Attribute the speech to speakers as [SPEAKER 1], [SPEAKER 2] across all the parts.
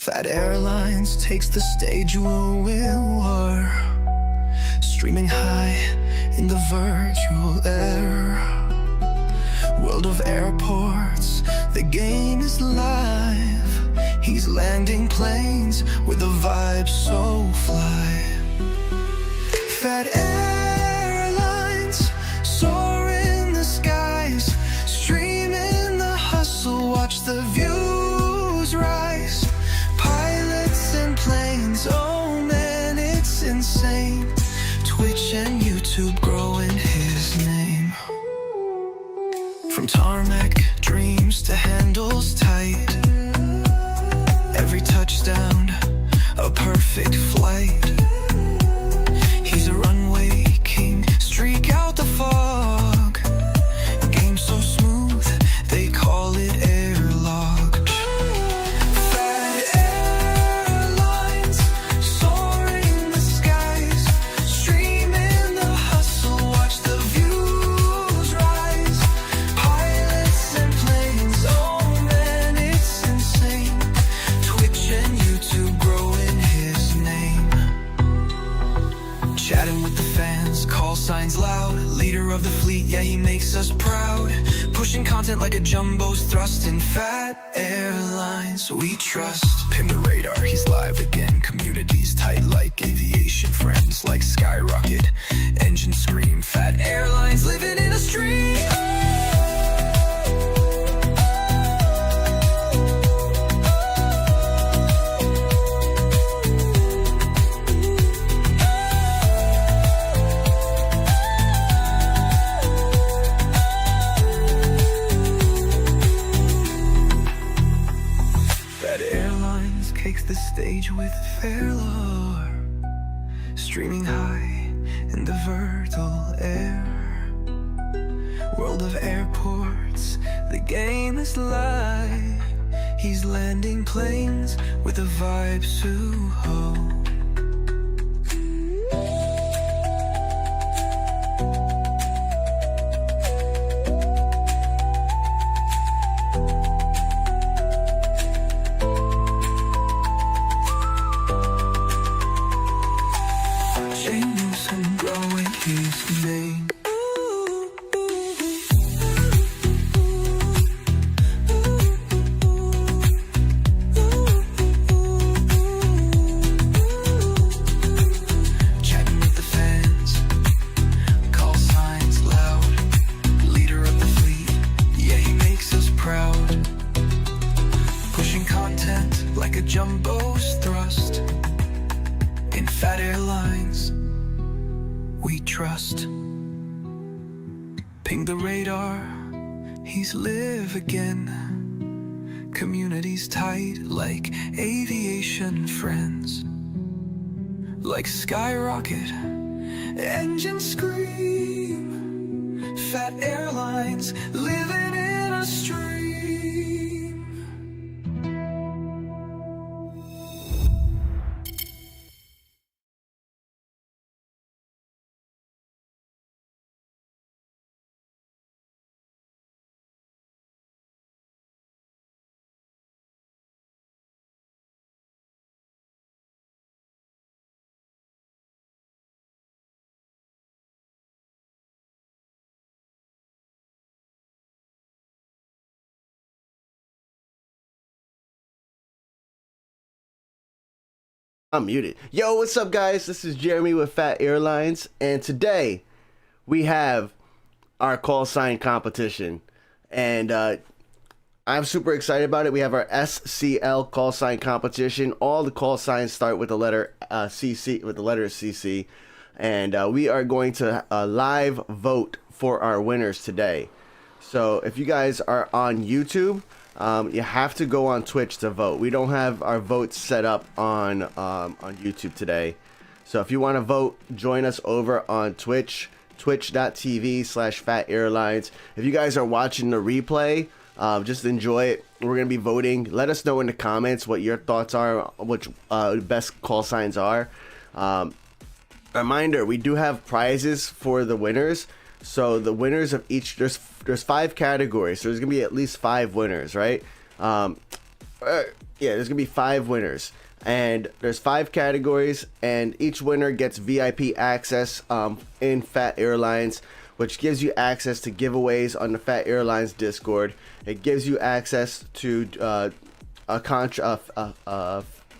[SPEAKER 1] Phat Airlines takes the stage where we were, streaming high in the virtual air. World of airports, the game is live. He's landing planes with a vibe so fly. Phat Airlines, soar in the skies, stream in the hustle, watch the views rise. Pilots and planes, oh man, it's insane. Twitch and YouTube growing his name. From tarmac dreams to handles tight, every touchdown a perfect flight. He's a runway king, streak out the fog. Game so smooth, they call it airlock. Phat Airlines, soaring the skies, stream in the hustle, watch the views rise. Pilots and planes, oh man, it's insane. Twitch and YouTube growing his name. Chatting with the fans, call signs loud. Leader of the fleet, yeah, he makes us proud. Pushing content like a jumbo's thrust. In Phat Airlines we trust. Pin the radar, he's live again. Communities tight like aviation. Friends like skyrocket, engine scream. Phat Airlines living in a stream. Phat Airlines takes the stage with fair lore, streaming high in the virtual air. World of airports, the game is live. He's landing planes with a vibe so ho. James and growing his name. Chatting with the fans, call signs loud. Leader of the fleet, yeah, he makes us proud. Pushing content like a jumbo's thrust. In Phat Airlines we trust. Ping the radar, he's live again. Communities tight like aviation. Friends like skyrocket, engine scream. Phat Airlines living in a stream.
[SPEAKER 2] I'm muted. Yo, what's up, guys? This is Jeremy with Phat Airlines, and today we have our call sign competition, and I'm super excited about it. We have our SCL call sign competition. All the call signs start with the letter CC, with the letter CC, and we are going to live vote for our winners today. So if you guys are on YouTube, you have to go on Twitch to vote. We don't have our votes set up on YouTube today. So if you want to vote, join us over on Twitch, twitch.tv/Phat Airlines. If you guys are watching the replay, just enjoy it. We're going to be voting. Let us know in the comments what your thoughts are, which best call signs are. Reminder, we do have prizes for the winners. So the winners of each, there's 5 categories, so there's gonna be at least 5 winners, right? yeah, there's gonna be 5 winners, and there's 5 categories, and each winner gets VIP access in Phat Airlines, which gives you access to giveaways on the Phat Airlines Discord. It gives you access to a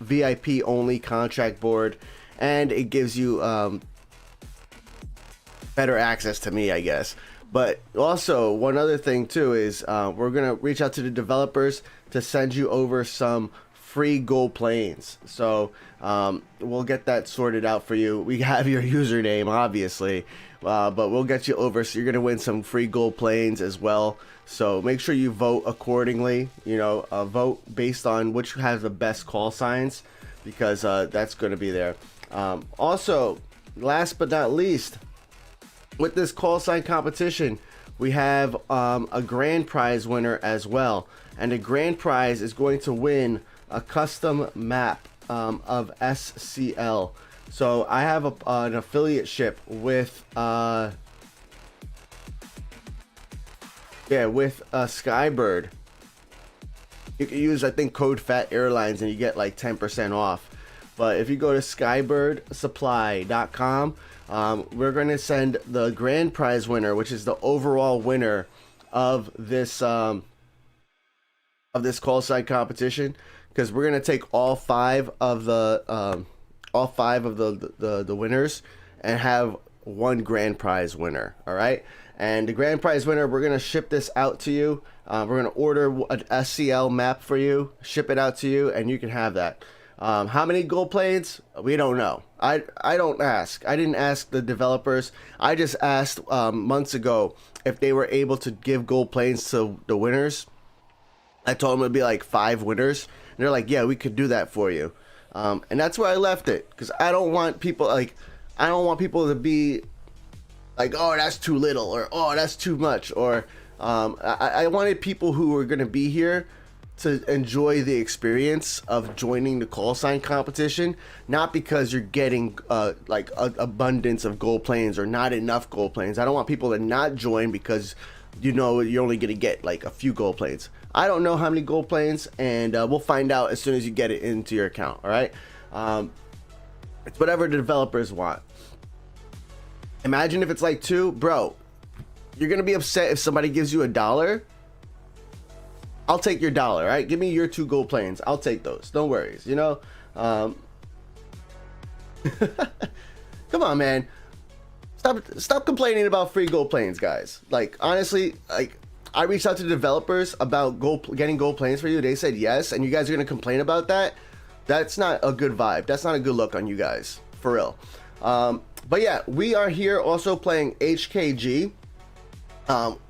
[SPEAKER 2] VIP only contract board, and it gives you better access to me, I guess. But also, one other thing too is we're gonna reach out to the developers to send you over some free gold planes. So we'll get that sorted out for you. We have your username, obviously, but we'll get you over. So you're gonna win some free gold planes as well. So make sure you vote accordingly. You know, vote based on which has the best call signs, because that's gonna be there. Also, last but not least, with this call sign competition, we have a grand prize winner as well, and the grand prize is going to win a custom map of SCL. So I have an affiliate ship with Skybird. You can use, I think, code Phat Airlines and you get like 10% off. But if you go to skybird.supply.com, we're going to send the grand prize winner, which is the overall winner of this call sign competition, because we're going to take all 5 of the winners and have one grand prize winner. All right, and the grand prize winner, we're going to ship this out to you. We're going to order an SCL map for you, ship it out to you, and you can have that. How many gold planes? We don't know. I don't ask. I didn't ask the developers. I just asked months ago if they were able to give gold planes to the winners. I told them it'd be like 5 winners, and they're like, yeah, we could do that for you. And that's where I left it, because I don't want people to be like, oh, that's too little, or oh, that's too much, or I wanted people who were gonna be here to enjoy the experience of joining the call sign competition, not because you're getting like an abundance of gold planes or not enough gold planes. I don't want people to not join because, you know, you're only gonna get like a few gold planes. I don't know how many gold planes, and we'll find out as soon as you get it into your account. All right, it's whatever the developers want. Imagine if it's like 2, bro. You're gonna be upset if somebody gives you $1. I'll take your $1, all right? Give me your 2 gold planes. I'll take those. No worries, you know? Come on, man. Stop complaining about free gold planes, guys. Like, honestly, like, I reached out to developers about getting gold planes for you. They said yes, and you guys are going to complain about that? That's not a good vibe. That's not a good look on you guys, for real. But yeah, we are here also playing HKG.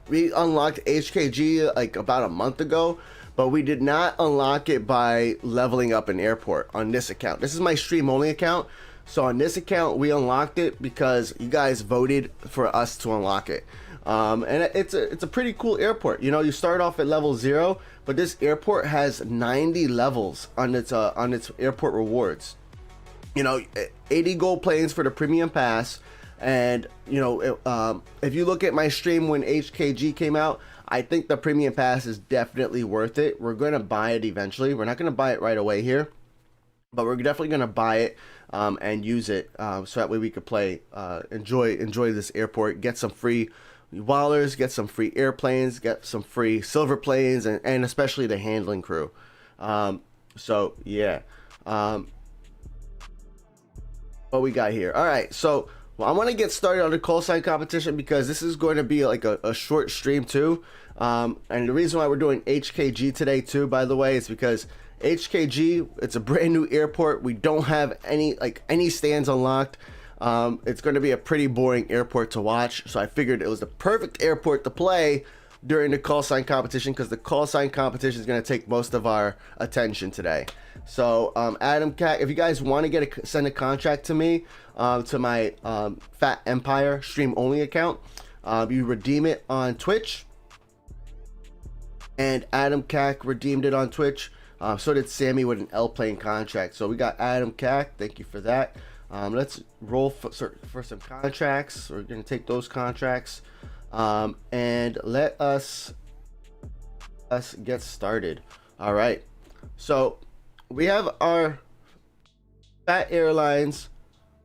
[SPEAKER 2] We unlocked HKG like about a month ago, but we did not unlock it by leveling up an airport on this account. This is my stream only account. So on this account, we unlocked it because you guys voted for us to unlock it. And it's a pretty cool airport. You know, you start off at level 0, but this airport has 90 levels on its airport rewards. You know, 80 gold planes for the premium pass. And you know, if you look at my stream when HKG came out, I think the premium pass is definitely worth it. We're gonna buy it eventually. We're not gonna buy it right away here, but we're definitely gonna buy it and use it so that way we could play, enjoy this airport, get some free wallers, get some free airplanes, get some free silver planes, and especially the handling crew. So yeah, what we got here? All right, so. Well, I want to get started on the call sign competition because this is going to be like a short stream too. And the reason why we're doing HKG today too, by the way, is because HKG, it's a brand new airport. We don't have any stands unlocked. It's going to be a pretty boring airport to watch. So I figured it was the perfect airport to play during the call sign competition, because the call sign competition is going to take most of our attention today. So Adam Cat, if you guys want to send a contract to me, to my Phat Empire stream only account, you redeem it on Twitch, and Adam Cack redeemed it on Twitch. So did Sammy with an L plane contract. So we got Adam Cack, thank you for that. Let's roll for some contracts. We're gonna take those contracts, and let us get started. All right, So we have our Phat Airlines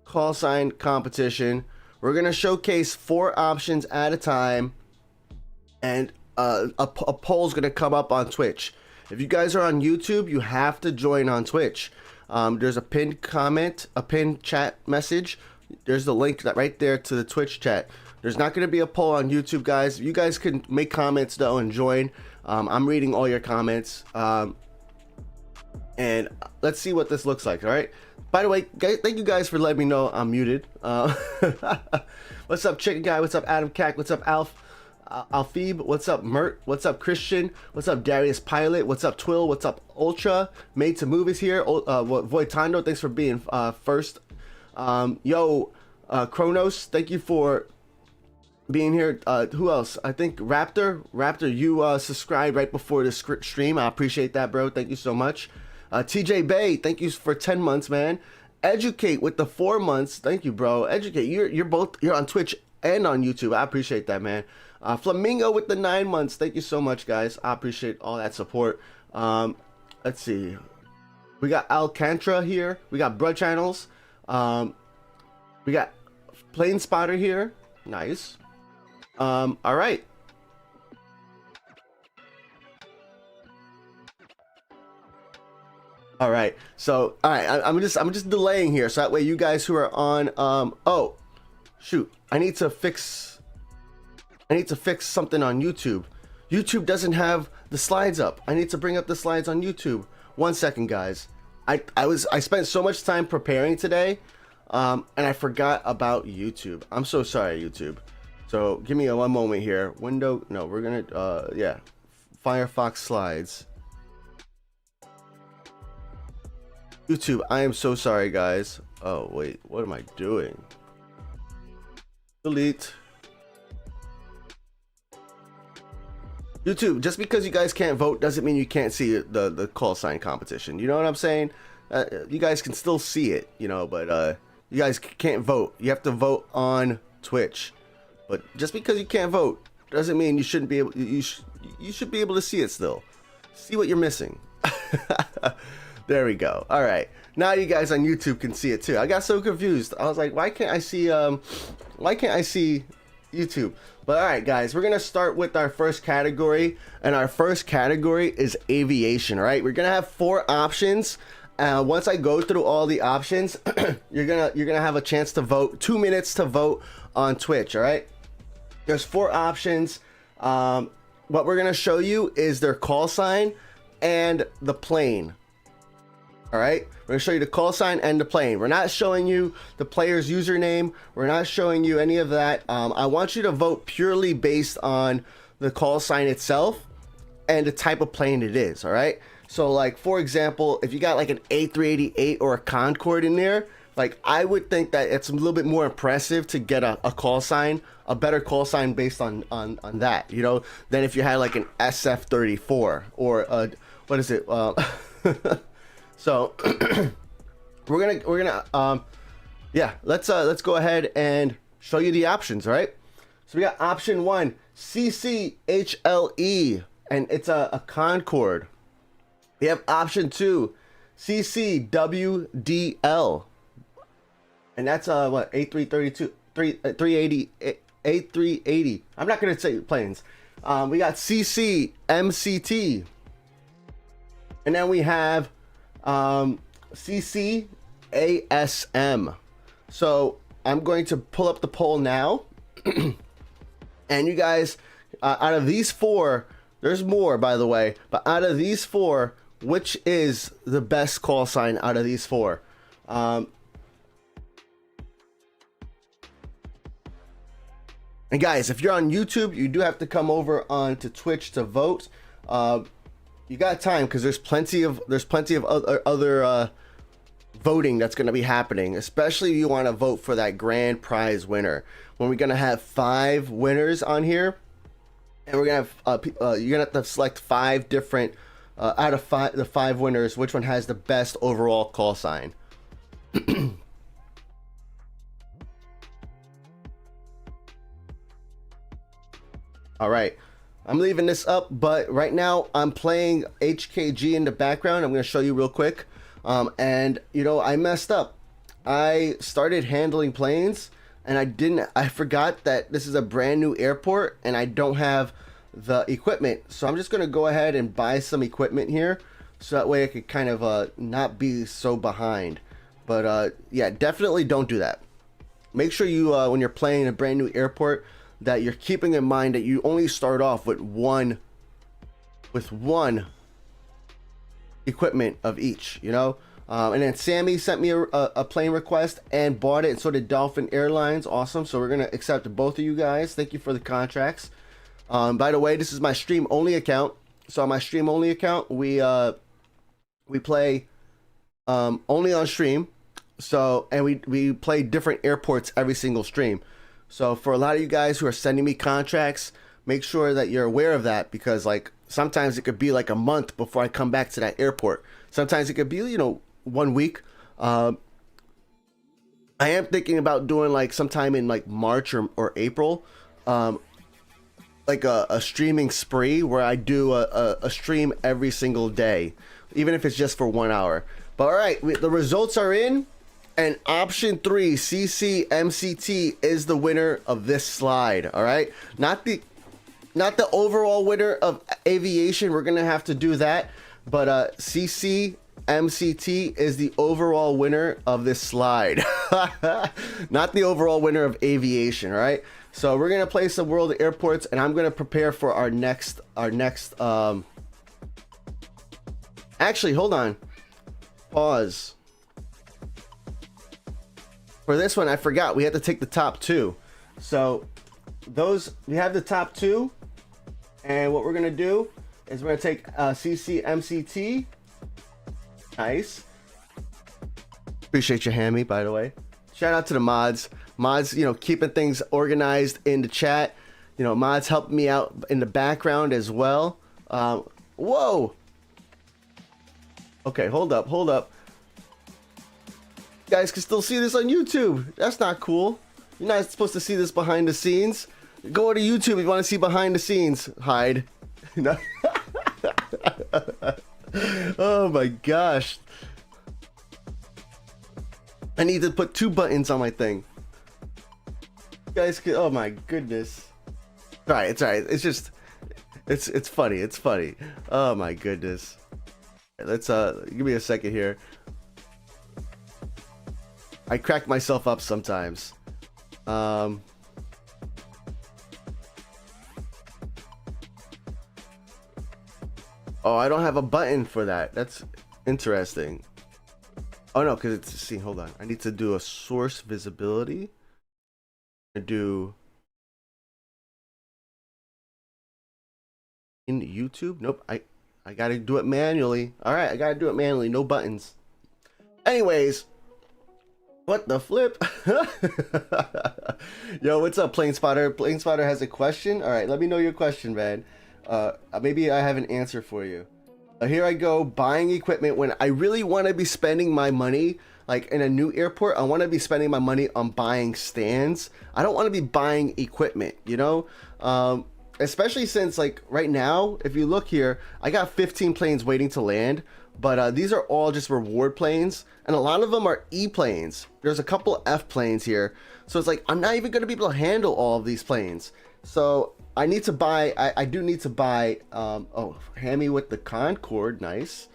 [SPEAKER 2] call sign competition. We're gonna showcase 4 options at a time, and a poll's gonna come up on Twitch. If you guys are on YouTube, you have to join on Twitch. There's a pinned comment, a pinned chat message. There's the link that right there to the Twitch chat. There's not going to be a poll on YouTube, guys. You guys can make comments though and join. I'm reading all your comments. And let's see what this looks like. All right. By the way, guys, thank you guys for letting me know I'm muted. What's up, Chicken Guy? What's up, Adam Cack? What's up, Alphebe? What's up, Mert? What's up, Christian? What's up, Darius Pilot? What's up, Twill? What's up, Ultra? Made to Move is here. Voitando, thanks for being first. Kronos, thank you for being here. Who else? I think Raptor, you subscribed right before the stream. I appreciate that, bro. Thank you so much. TJ Bay, thank you for 10 months, man. Educate with the 4 months. Thank you, bro. Educate. You're on Twitch and on YouTube. I appreciate that, man. Flamingo with the 9 months. Thank you so much, guys. I appreciate all that support. Let's see. We got Alcantara here. We got Broad Channels. We got Plane Spotter here. Nice. All right. All right. So, all right. I'm just delaying here, so that way you guys who are on, oh, shoot. I need to fix something on YouTube. YouTube doesn't have the slides up. I need to bring up the slides on YouTube. 1 second, guys. I spent so much time preparing today, and I forgot about YouTube. I'm so sorry, YouTube. So give me one moment here. Window, no, we're gonna, yeah, Firefox slides. YouTube, I am so sorry, guys. Oh wait, what am I doing? Delete. YouTube, just because you guys can't vote doesn't mean you can't see the call sign competition. You know what I'm saying? You guys can still see it, you know, but you guys can't vote. You have to vote on Twitch. But just because you can't vote doesn't mean you shouldn't be able. You should be able to see it still. See what you're missing. There we go. All right, now you guys on YouTube can see it too. I got so confused. I was like, why can't I see YouTube? But all right, guys, we're gonna start with our first category, and our first category is aviation. All right, we're gonna have 4 options. Once I go through all the options, you're gonna have a chance to vote. 2 minutes to vote on Twitch. All right, there's 4 options. What we're gonna show you is their call sign and the plane. All right, we're gonna show you the call sign and the plane. We're not showing you the player's username. We're not showing you any of that. I want you to vote purely based on the call sign itself and the type of plane it is. All right, so like for example, if you got like an A388 or a Concorde in there, like I would think that it's a little bit more impressive to get a call sign, a better call sign based on that, you know, than if you had like an SF-34 or what is it? So we're gonna yeah, let's go ahead and show you the options. All right, so we got option 1, CCHLE, and it's a Concorde. We have option 2, CCWDL, and that's what, A332 380 A380. I'm not gonna say planes. We got CCMCT, and then we have CCASM. So I'm going to pull up the poll now. And you guys, out of these 4, there's more by the way, but out of these 4, which is the best call sign out of these 4? And guys, if you're on YouTube, you do have to come over onto Twitch to vote. You got time because there's plenty of other voting that's going to be happening, especially if you want to vote for that grand prize winner. When we're going to have 5 winners on here, and we're going to have you're going to have to select 5 different out of the 5 winners, which one has the best overall call sign. All right. I'm leaving this up, but right now I'm playing HKG in the background. I'm going to show you real quick. And you know, I messed up. I started handling planes and I forgot that this is a brand new airport and I don't have the equipment. So I'm just going to go ahead and buy some equipment here, so that way I could kind of not be so behind. But yeah, definitely don't do that. Make sure you when you're playing a brand new airport, that you're keeping in mind that you only start off with one equipment of each, you know. And then Sammy sent me a plane request and bought it, and so did Dolphin Airlines. Awesome. So we're gonna accept both of you guys. Thank you for the contracts. By the way, this is my stream only account. So on my stream only account, we play only on stream. So, and we play different airports every single stream. So for a lot of you guys who are sending me contracts, make sure that you're aware of that, because like sometimes it could be like a month before I come back to that airport. Sometimes it could be, you know, 1 week. I am thinking about doing like sometime in like March or April, like a streaming spree where I do a stream every single day, even if it's just for 1 hour. But all right, the results are in. And option 3, CC-MCT, is the winner of this slide. All right, not the overall winner of aviation. We're gonna have to do that, but CC-MCT is the overall winner of this slide. Not the overall winner of aviation. All right, so we're gonna play some world airports, and I'm gonna prepare for our next. Actually, hold on, pause. For this one, I forgot we had to take the top 2. So we have the top 2, and what we're gonna do is we're gonna take CC-MCT. Nice. Appreciate you, Hammy, by the way. Shout out to the mods. Mods, you know, keeping things organized in the chat. You know, mods helping me out in the background as well. Whoa. Okay, hold up. You guys can still see this on YouTube. That's not cool. You're not supposed to see this behind the scenes. Go to YouTube if you want to see behind the scenes. Hide. Oh my gosh. I need to put 2 buttons on my thing. You guys can, oh my goodness. It's alright, it's alright. It's just, it's funny. It's funny. Oh my goodness. Let's give me a second here. I crack myself up sometimes. Oh, I don't have a button for that. That's interesting. Oh no, because it's, see, hold on. I need to do a source visibility. I do in YouTube. Nope, I gotta do it manually. All right, I gotta do it manually. No buttons. Anyways. What the flip? Yo, what's up, Plane Spotter? Plane Spotter has a question. All right, let me know your question, man. Maybe I have an answer for you. Here I go, buying equipment when I really want to be spending my money, like in a new airport. I want to be spending my money on buying stands. I don't want to be buying equipment, you know? Especially since, like, right now, if you look here, I got 15 planes waiting to land. But these are all just reward planes, and a lot of them are E planes. There's a couple F planes here, so it's like I'm not even going to be able to handle all of these planes. So I need to buy. I do need to buy. Oh, Hammy with the Concorde, nice.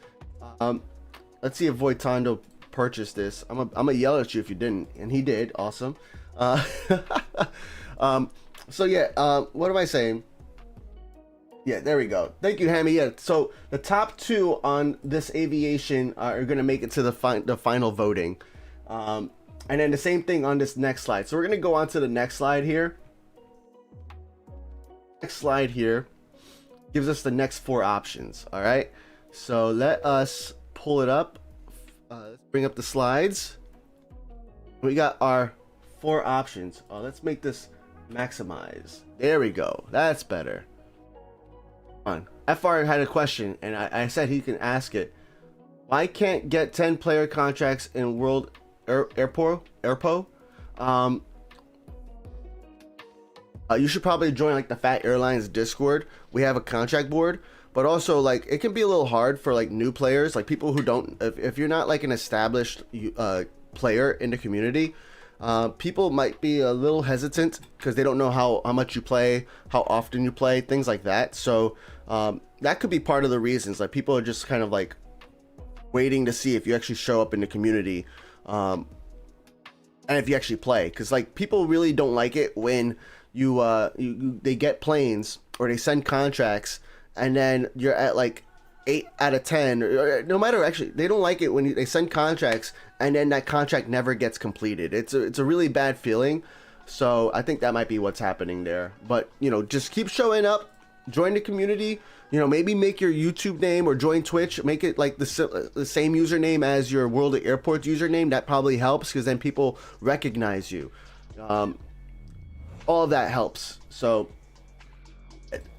[SPEAKER 2] Let's see if Voitondo purchased this. I'm gonna yell at you if you didn't, and he did. Awesome. So yeah. What am I saying? Yeah, there we go. Thank you, Hammy. Yeah, so the top 2 on this aviation are going to make it to the final voting. And then the same thing on this next slide. So we're going to go on to the next slide here. Next slide here gives us the next 4 options. All right. So let us pull it up. Let's bring up the slides. We got our 4 options. Let's make this maximize. There we go. That's better. On. FR had a question, and I said he can ask it. Why can't get 10 player contracts in World Airpo? You should probably join like the Phat Airlines Discord. We have a contract board, but also like it can be a little hard for like new players, like people who don't. If you're not like an established player in the community, people might be a little hesitant because they don't know how much you play, how often you play, things like that. So that could be part of the reasons. Like people are just kind of like waiting to see if you actually show up in the community, and if you actually play, because like people really don't like it when they get planes or they send contracts and then you're at like 8 out of 10, or no matter, actually they don't like it when they send contracts and then that contract never gets completed. It's a really bad feeling. So I think that might be what's happening there. But you know, just keep showing up, join the community, you know, maybe make your YouTube name or join Twitch, make it like the same username as your World of Airports username. That probably helps because then people recognize you. All of that helps. So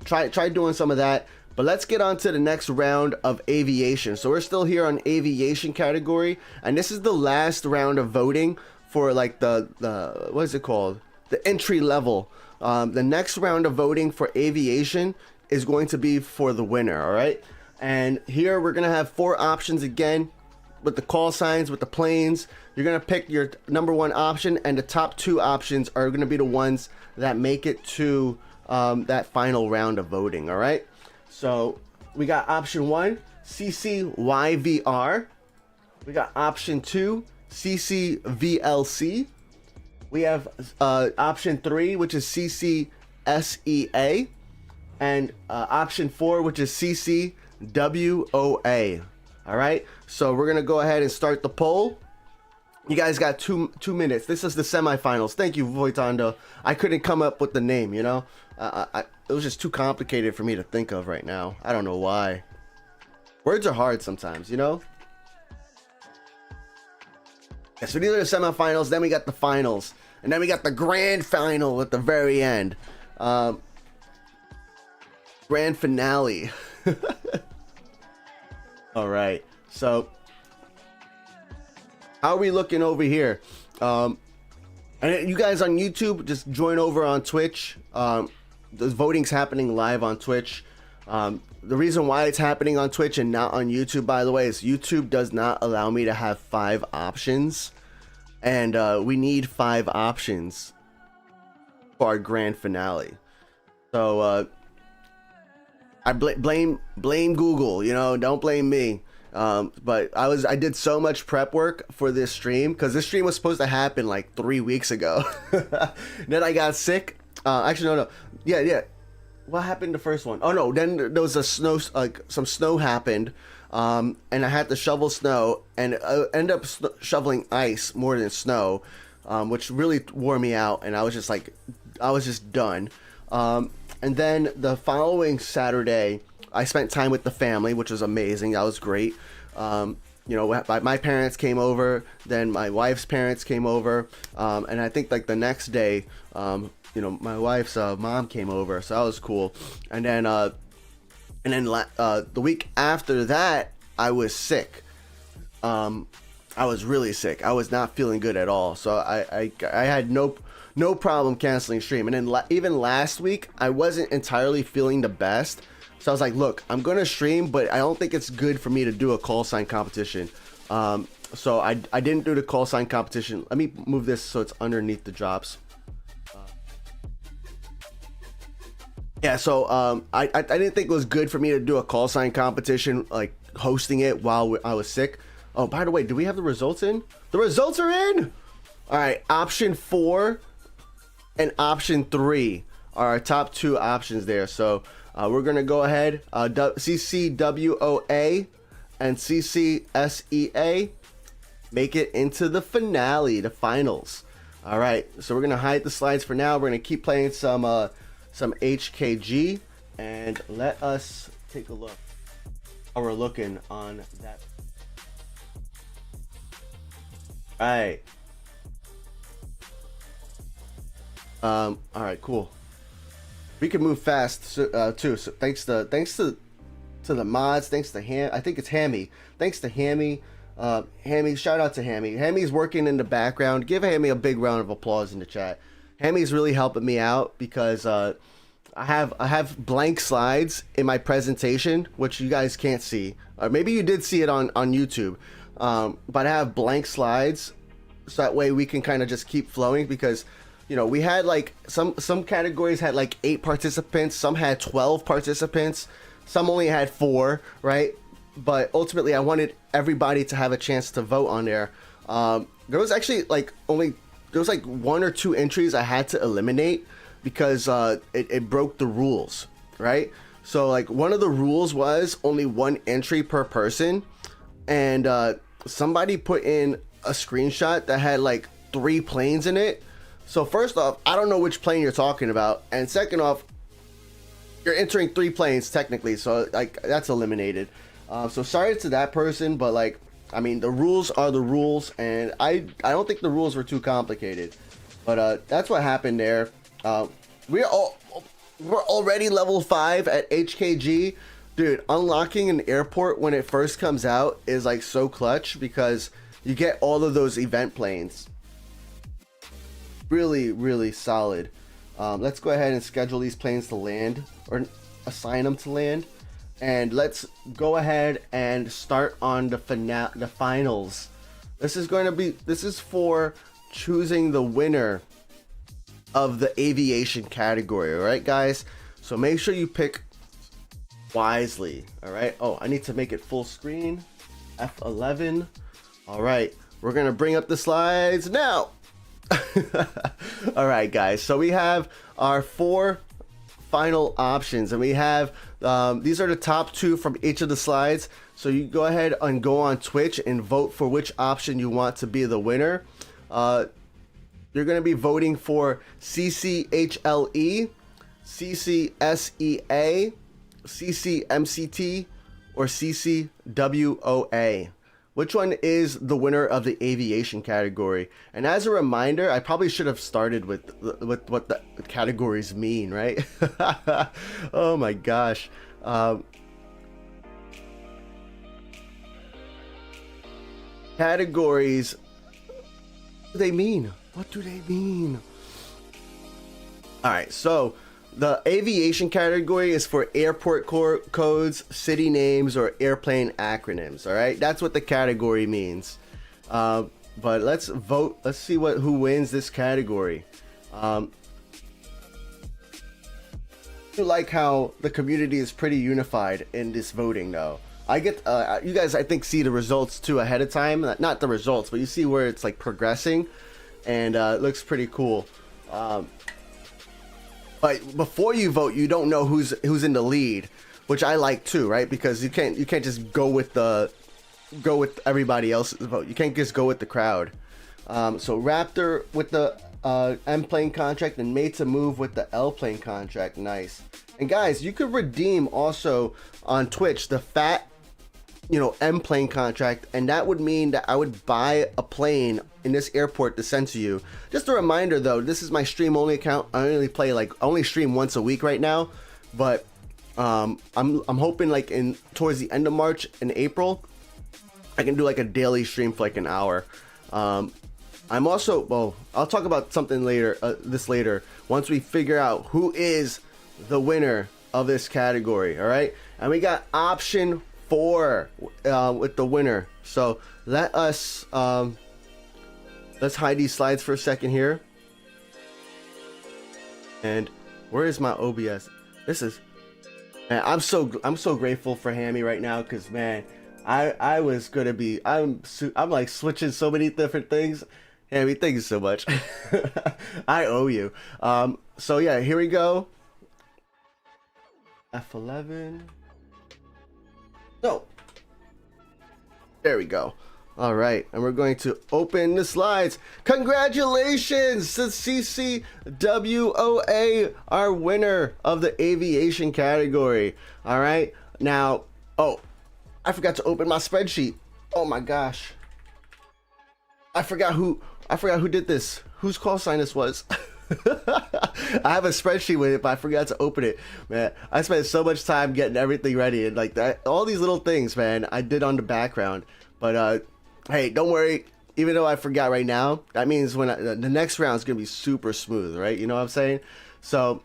[SPEAKER 2] try doing some of that. But let's get on to the next round of aviation. So we're still here on aviation category, and this is the last round of voting for like the what is it called, the entry level. The next round of voting for aviation is going to be for the winner. All right, and here we're gonna have 4 options again with the call signs, with the planes. You're gonna pick your number 1 option, and the top 2 options are gonna be the ones that make it to that final round of voting. All right, so we got option 1, CCYVR. We got option 2, CCVLC. We have option 3, which is CCSEA, and option 4, which is CCWOA. All right, so we're gonna go ahead and start the poll. You guys got two minutes. This is the semifinals. Thank you, Voitondo. I couldn't come up with the name, you know. It was just too complicated for me to think of right now. I don't know why. Words are hard sometimes, you know. Yeah, so these are the semifinals. Then we got the finals, and then we got the grand final at the very end. Grand finale. All right, so how are we looking over here? And you guys on YouTube, just join over on Twitch. The voting's happening live on Twitch. The reason why it's happening on Twitch and not on YouTube, by the way, is YouTube does not allow me to have 5 options, and we need 5 options for our grand finale. So I blame Google, you know, don't blame me. But I did so much prep work for this stream, because this stream was supposed to happen like 3 weeks ago. Then I got sick. Actually, no. Yeah. What happened the first one? Oh no, then there was a snow, like some snow happened, and I had to shovel snow, and I ended up shoveling ice more than snow, which really wore me out, and I was just done. And then the following Saturday, I spent time with the family, which was amazing. That was great. You know, my parents came over, then my wife's parents came over, and I think like the next day, you know, my wife's mom came over, so that was cool. And then the week after that, I was sick. I was really sick. I was not feeling good at all. So I had no problem canceling stream. And then even last week, I wasn't entirely feeling the best. So I was like, look, I'm going to stream, but I don't think it's good for me to do a call sign competition. So I didn't do the call sign competition. Let me move this so it's underneath the drops. Yeah, so I didn't think it was good for me to do a call sign competition, like hosting it while I was sick. Oh, by the way, do we have the results in? The results are in! All right, option 4 and option 3 are our top 2 options there. So we're going to go ahead, CCWOA and CCSEA make it into the finale, the finals. All right, so we're going to hide the slides for now. We're going to keep playing some HKG, and let us take a look how we're looking on that. All right. All right, cool. We can move fast too. So thanks to the mods. Thanks to I think it's Hammy. Thanks to Hammy. Hammy, shout out to Hammy. Hammy's working in the background. Give Hammy a big round of applause in the chat. Hammy's really helping me out because I have blank slides in my presentation, which you guys can't see, or maybe you did see it on YouTube. But I have blank slides, so that way we can kind of just keep flowing, because you know, we had like some categories had like 8 participants, some had 12 participants, some only had 4, right? But ultimately I wanted everybody to have a chance to vote on there. There was actually like there was like 1 or 2 entries I had to eliminate because it broke the rules, right? So like one of the rules was only 1 entry per person, and somebody put in a screenshot that had like 3 planes in it. So first off, I don't know which plane you're talking about, and second off, you're entering 3 planes technically, so like that's eliminated. So sorry to that person, but like, I mean, the rules are the rules, and I don't think the rules were too complicated, but that's what happened there. We're already level 5 at HKG. Dude, unlocking an airport when it first comes out is like so clutch, because you get all of those event planes. Really solid. Let's go ahead and schedule these planes to land, or assign them to land, and let's go ahead and start on the finals. This is for choosing the winner of the aviation category. All right, guys, so make sure you pick wisely. All right. Oh, I need to make it full screen. F11. All right, we're gonna bring up the slides now. All right, guys, so we have our 4 final options, and we have these are the top 2 from each of the slides. So you go ahead and go on Twitch and vote for which option you want to be the winner. You're going to be voting for CCHLE, CCSEA, CCMCT, or CCWOA. Which one is the winner of the aviation category? And as a reminder, I probably should have started with what the categories mean, right? Oh my gosh. Categories, what do they mean? What do they mean? All right, so the aviation category is for airport codes, city names, or airplane acronyms. All right, that's what the category means. But let's vote. Let's see who wins this category. I like how the community is pretty unified in this voting, though. I get you guys, I think, see the results too ahead of time. Not the results, but you see where it's like progressing, and it looks pretty cool. But before you vote, you don't know who's in the lead, which I like too, right? Because you can't just go with everybody else's vote. You can't just go with the crowd. So Raptor with the M plane contract, and Made to Move with the L plane contract. Nice. And guys, you could redeem also on Twitch the Phat, M plane contract, and that would mean that I would buy a plane in this airport to send to you. Just a reminder though, this is my stream only account. I only stream once a week right now, but I'm hoping like towards the end of March and April I can do like a daily stream for like an hour. I'm also, well, I'll talk about something later, later once we figure out who is the winner of this category. All right, and we got option 4 with the winner. So let's hide these slides for a second here. And where is my OBS? This is, man, I'm so grateful for Hammy right now, because man, I was gonna be, I'm like switching so many different things. Hammy, thank you so much. I owe you. So yeah, here we go. F11. No. There we go. All right, and we're going to open the slides. Congratulations to CCWOA, our winner of the aviation category. All right, now, oh, I forgot to open my spreadsheet. Oh my gosh, I forgot who did this. Whose call sign this was. I have a spreadsheet with it, but I forgot to open it. Man, I spent so much time getting everything ready, and like that, all these little things, man, I did on the background. But hey, don't worry, even though I forgot right now, that means when the next round is gonna be super smooth, right? You know what I'm saying? So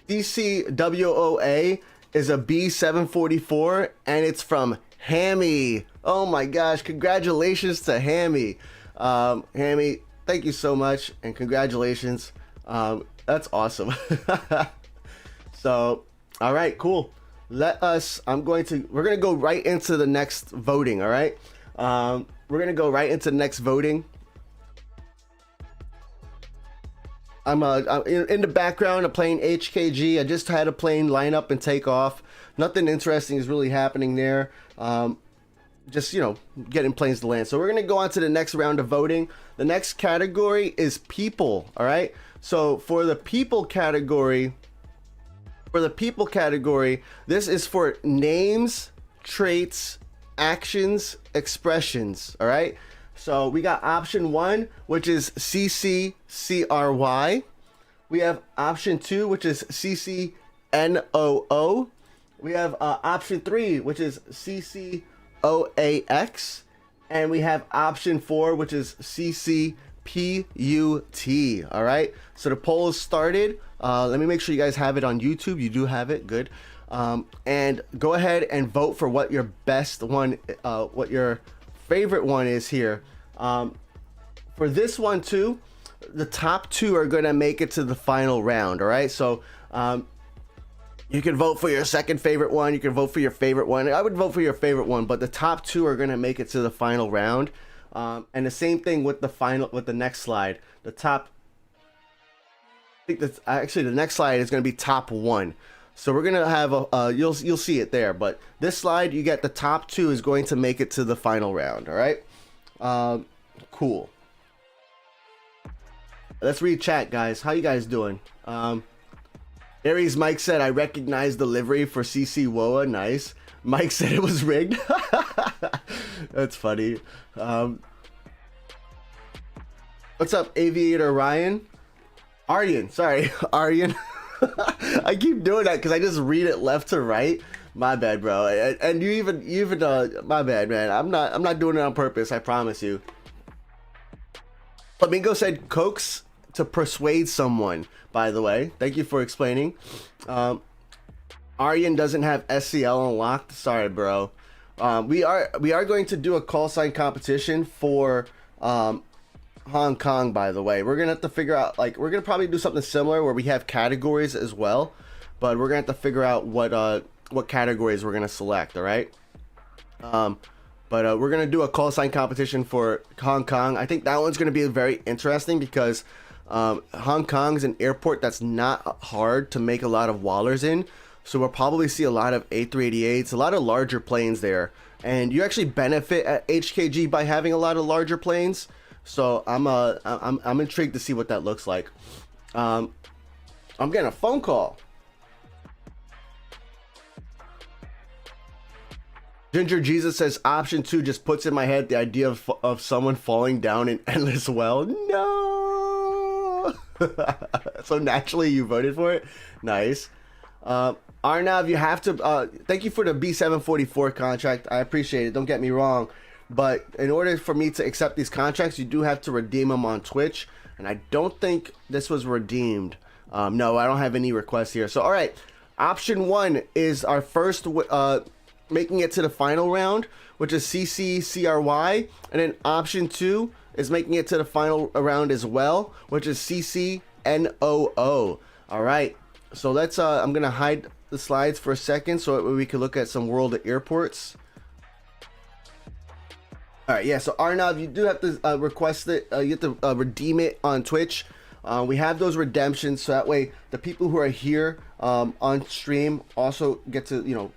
[SPEAKER 2] DCWOA is a B744, and it's from Hammy. Oh my gosh, congratulations to Hammy. Hammy, thank you so much, and congratulations. That's awesome. So, all right, cool. We're gonna go right into the next voting. All right. We're gonna go right into the next voting. I'm in the background. I'm playing HKG. I just had a plane line up and take off. Nothing interesting is really happening there. Just, you know, getting planes to land. So we're gonna go on to the next round of voting. The next category is people. All right. So for the people category, this is for names, traits, actions, expressions. All right. So we got option 1, which is CCCRY. We have option 2, which is CCNOO. We have option 3, which is CCOAX. And we have option 4, which is CCPUT. All right. So the poll is started. Let me make sure you guys have it on YouTube. You do have it. Good. And go ahead and vote for what your best one, what your favorite one is here. For this one too, the top 2 are going to make it to the final round. All right. So you can vote for your second favorite one. You can vote for your favorite one. I would vote for your favorite one, but the top 2 are going to make it to the final round. And the same thing with the next slide. I think that's actually the next slide is going to be top 1. So we're gonna have you'll see it there, but this slide you get the top 2 is going to make it to the final round. All right, cool. Let's read chat, guys. How you guys doing? Aries Mike said I recognize the livery for CC Woa. Nice. Mike said it was rigged. That's funny. What's up, Aviator Ryan? Aryan, sorry, Aryan. I keep doing that because I just read it left to right. My bad, bro. And you even my bad, man. I'm not doing it on purpose. I promise you. Flamingo said coax to persuade someone. By the way, thank you for explaining. Aryan doesn't have SCL unlocked. Sorry, bro. We are going to do a call sign competition for Hong Kong, by the way. We're gonna have to figure out, like, we're gonna probably do something similar where we have categories as well, but we're gonna have to figure out what categories we're gonna select. All right. But we're gonna do a call sign competition for Hong Kong. I think that one's gonna be very interesting because Hong Kong is an airport that's not hard to make a lot of wallers in, so we'll probably see a lot of A380s, a lot of larger planes there, and you actually benefit at HKG by having a lot of larger planes. So I'm intrigued to see what that looks like. I'm getting a phone call. Ginger Jesus says option 2 just puts in my head the idea of someone falling down an endless well. No. So naturally you voted for it. Nice. Arnav, you have to thank you for the B744 contract. I appreciate it. Don't get me wrong. But in order for me to accept these contracts, you do have to redeem them on Twitch. And I don't think this was redeemed. No, I don't have any requests here. So, all right. Option 1 is our first making it to the final round, which is CCCRY. And then option 2 is making it to the final round as well, which is CCNOO. All right. So let's, I'm going to hide the slides for a second so that we can look at some world of airports. All right, yeah, so Arnav, you do have to request it. You have to redeem it on Twitch. We have those redemptions, so that way the people who are here on stream also get to, you know,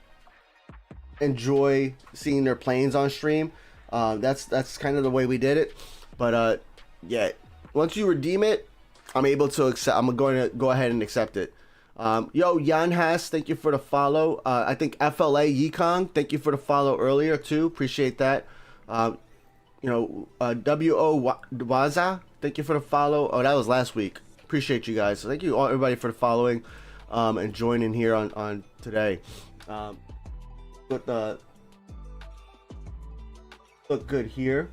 [SPEAKER 2] enjoy seeing their planes on stream. That's kind of the way we did it. But yeah, once you redeem it, I'm able to accept. I'm going to go ahead and accept it. Yo, Jan Haas, thank you for the follow. I think FLA Yikong, thank you for the follow earlier too. Appreciate that. You know, WO Waza, thank you for the follow. Oh, that was last week. Appreciate you guys. So thank you all, everybody, for the following and joining here on today. With the look good here.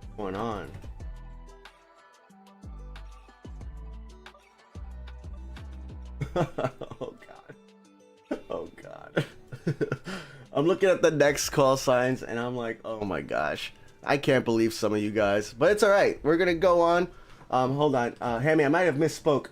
[SPEAKER 2] What's going on? Oh god. Oh god. I'm looking at the next call signs and I'm like, oh my gosh, I can't believe some of you guys, but it's all right. We're gonna go on. Hold on, Hammy, I might have misspoke.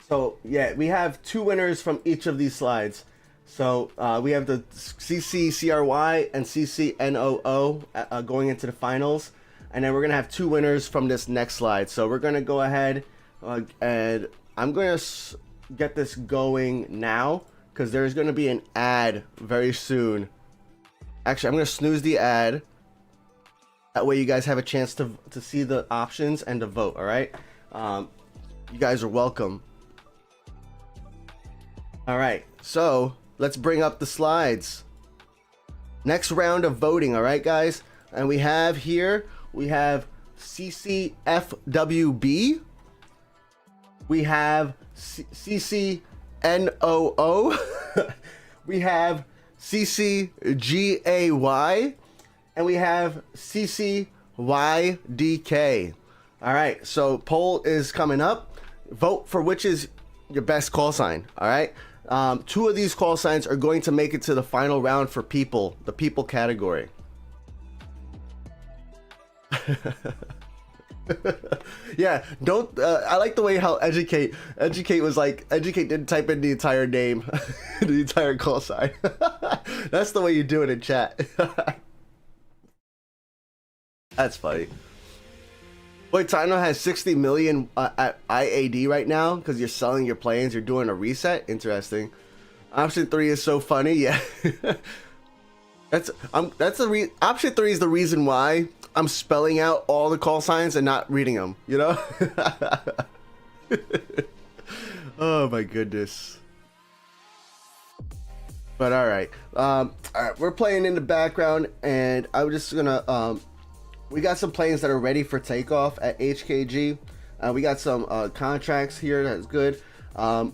[SPEAKER 2] So yeah, we have 2 winners from each of these slides. So we have the CCCRY and CCNOO going into the finals, and then we're gonna have 2 winners from this next slide. So we're gonna go ahead and I'm gonna get this going now, because there's going to be an ad very soon. Actually, I'm going to snooze the ad. That way you guys have a chance to see the options and to vote, all right? You guys are welcome. All right, so let's bring up the slides. Next round of voting, all right, guys? And we have here, we have CCFWB. We have CCNOO. We have CCGAY, and we have CCYDK. All right, so poll is coming up. Vote for which is your best call sign. All right, 2 of these call signs are going to make it to the final round for people, the people category. Yeah, don't I like the way how educate was like, educate didn't type in the entire name, the entire call sign. That's the way you do it in chat. That's funny. Boy, Tino has 60 million at IAD right now because you're selling your planes, you're doing a reset. Interesting. Option 3 is so funny. Yeah. Option 3 is the reason why I'm spelling out all the call signs and not reading them, you know? Oh my goodness. But all right, we're playing in the background, and I'm just gonna we got some planes that are ready for takeoff at HKG. We got some contracts here. That's good. Now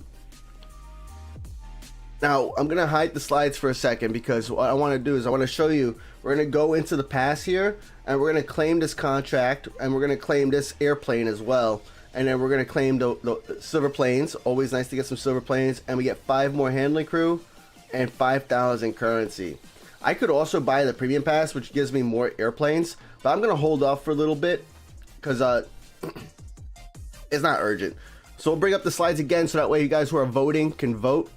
[SPEAKER 2] I'm gonna hide the slides for a second, because what I want to do is I want to show you. We're gonna go into the past here, and we're gonna claim this contract, and we're gonna claim this airplane as well, and then we're gonna claim the silver planes. Always nice to get some silver planes, and we get 5 more handling crew and 5,000 currency. I could also buy the premium pass, which gives me more airplanes, but I'm gonna hold off for a little bit because it's not urgent. So we'll bring up the slides again, so that way you guys who are voting can vote.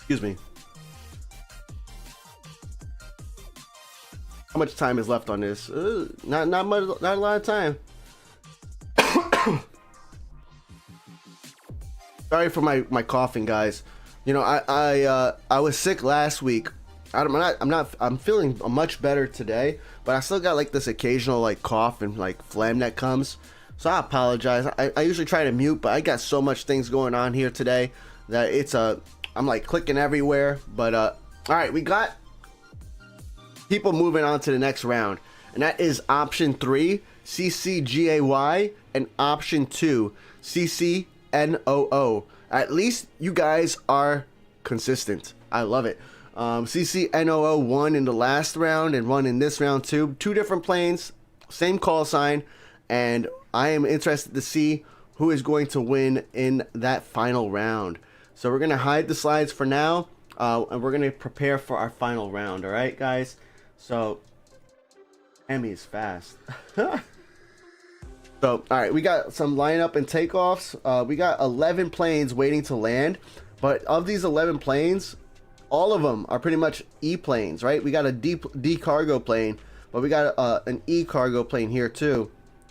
[SPEAKER 2] Excuse me. How much time is left on this? Not much, not a lot of time. Sorry for my coughing, guys. You know, I was sick last week. I'm feeling much better today, but I still got like this occasional like cough and like phlegm that comes. So I apologize. I usually try to mute, but I got so much things going on here today that it's I'm like clicking everywhere. But all right, we got people moving on to the next round, and that is option 3, CCGAY, and option 2, CCNOO. At least you guys are consistent. I love it. CCNOO won in the last round and won in this round too. 2 different planes, same call sign, and I am interested to see who is going to win in that final round. So we're going to hide the slides for now, and we're going to prepare for our final round. All right, guys? So, Emmy is fast. So, all right, we got some lineup and takeoffs. We got 11 planes waiting to land, but of these 11 planes, all of them are pretty much E planes, right? We got a D cargo plane, but we got an E cargo plane here too,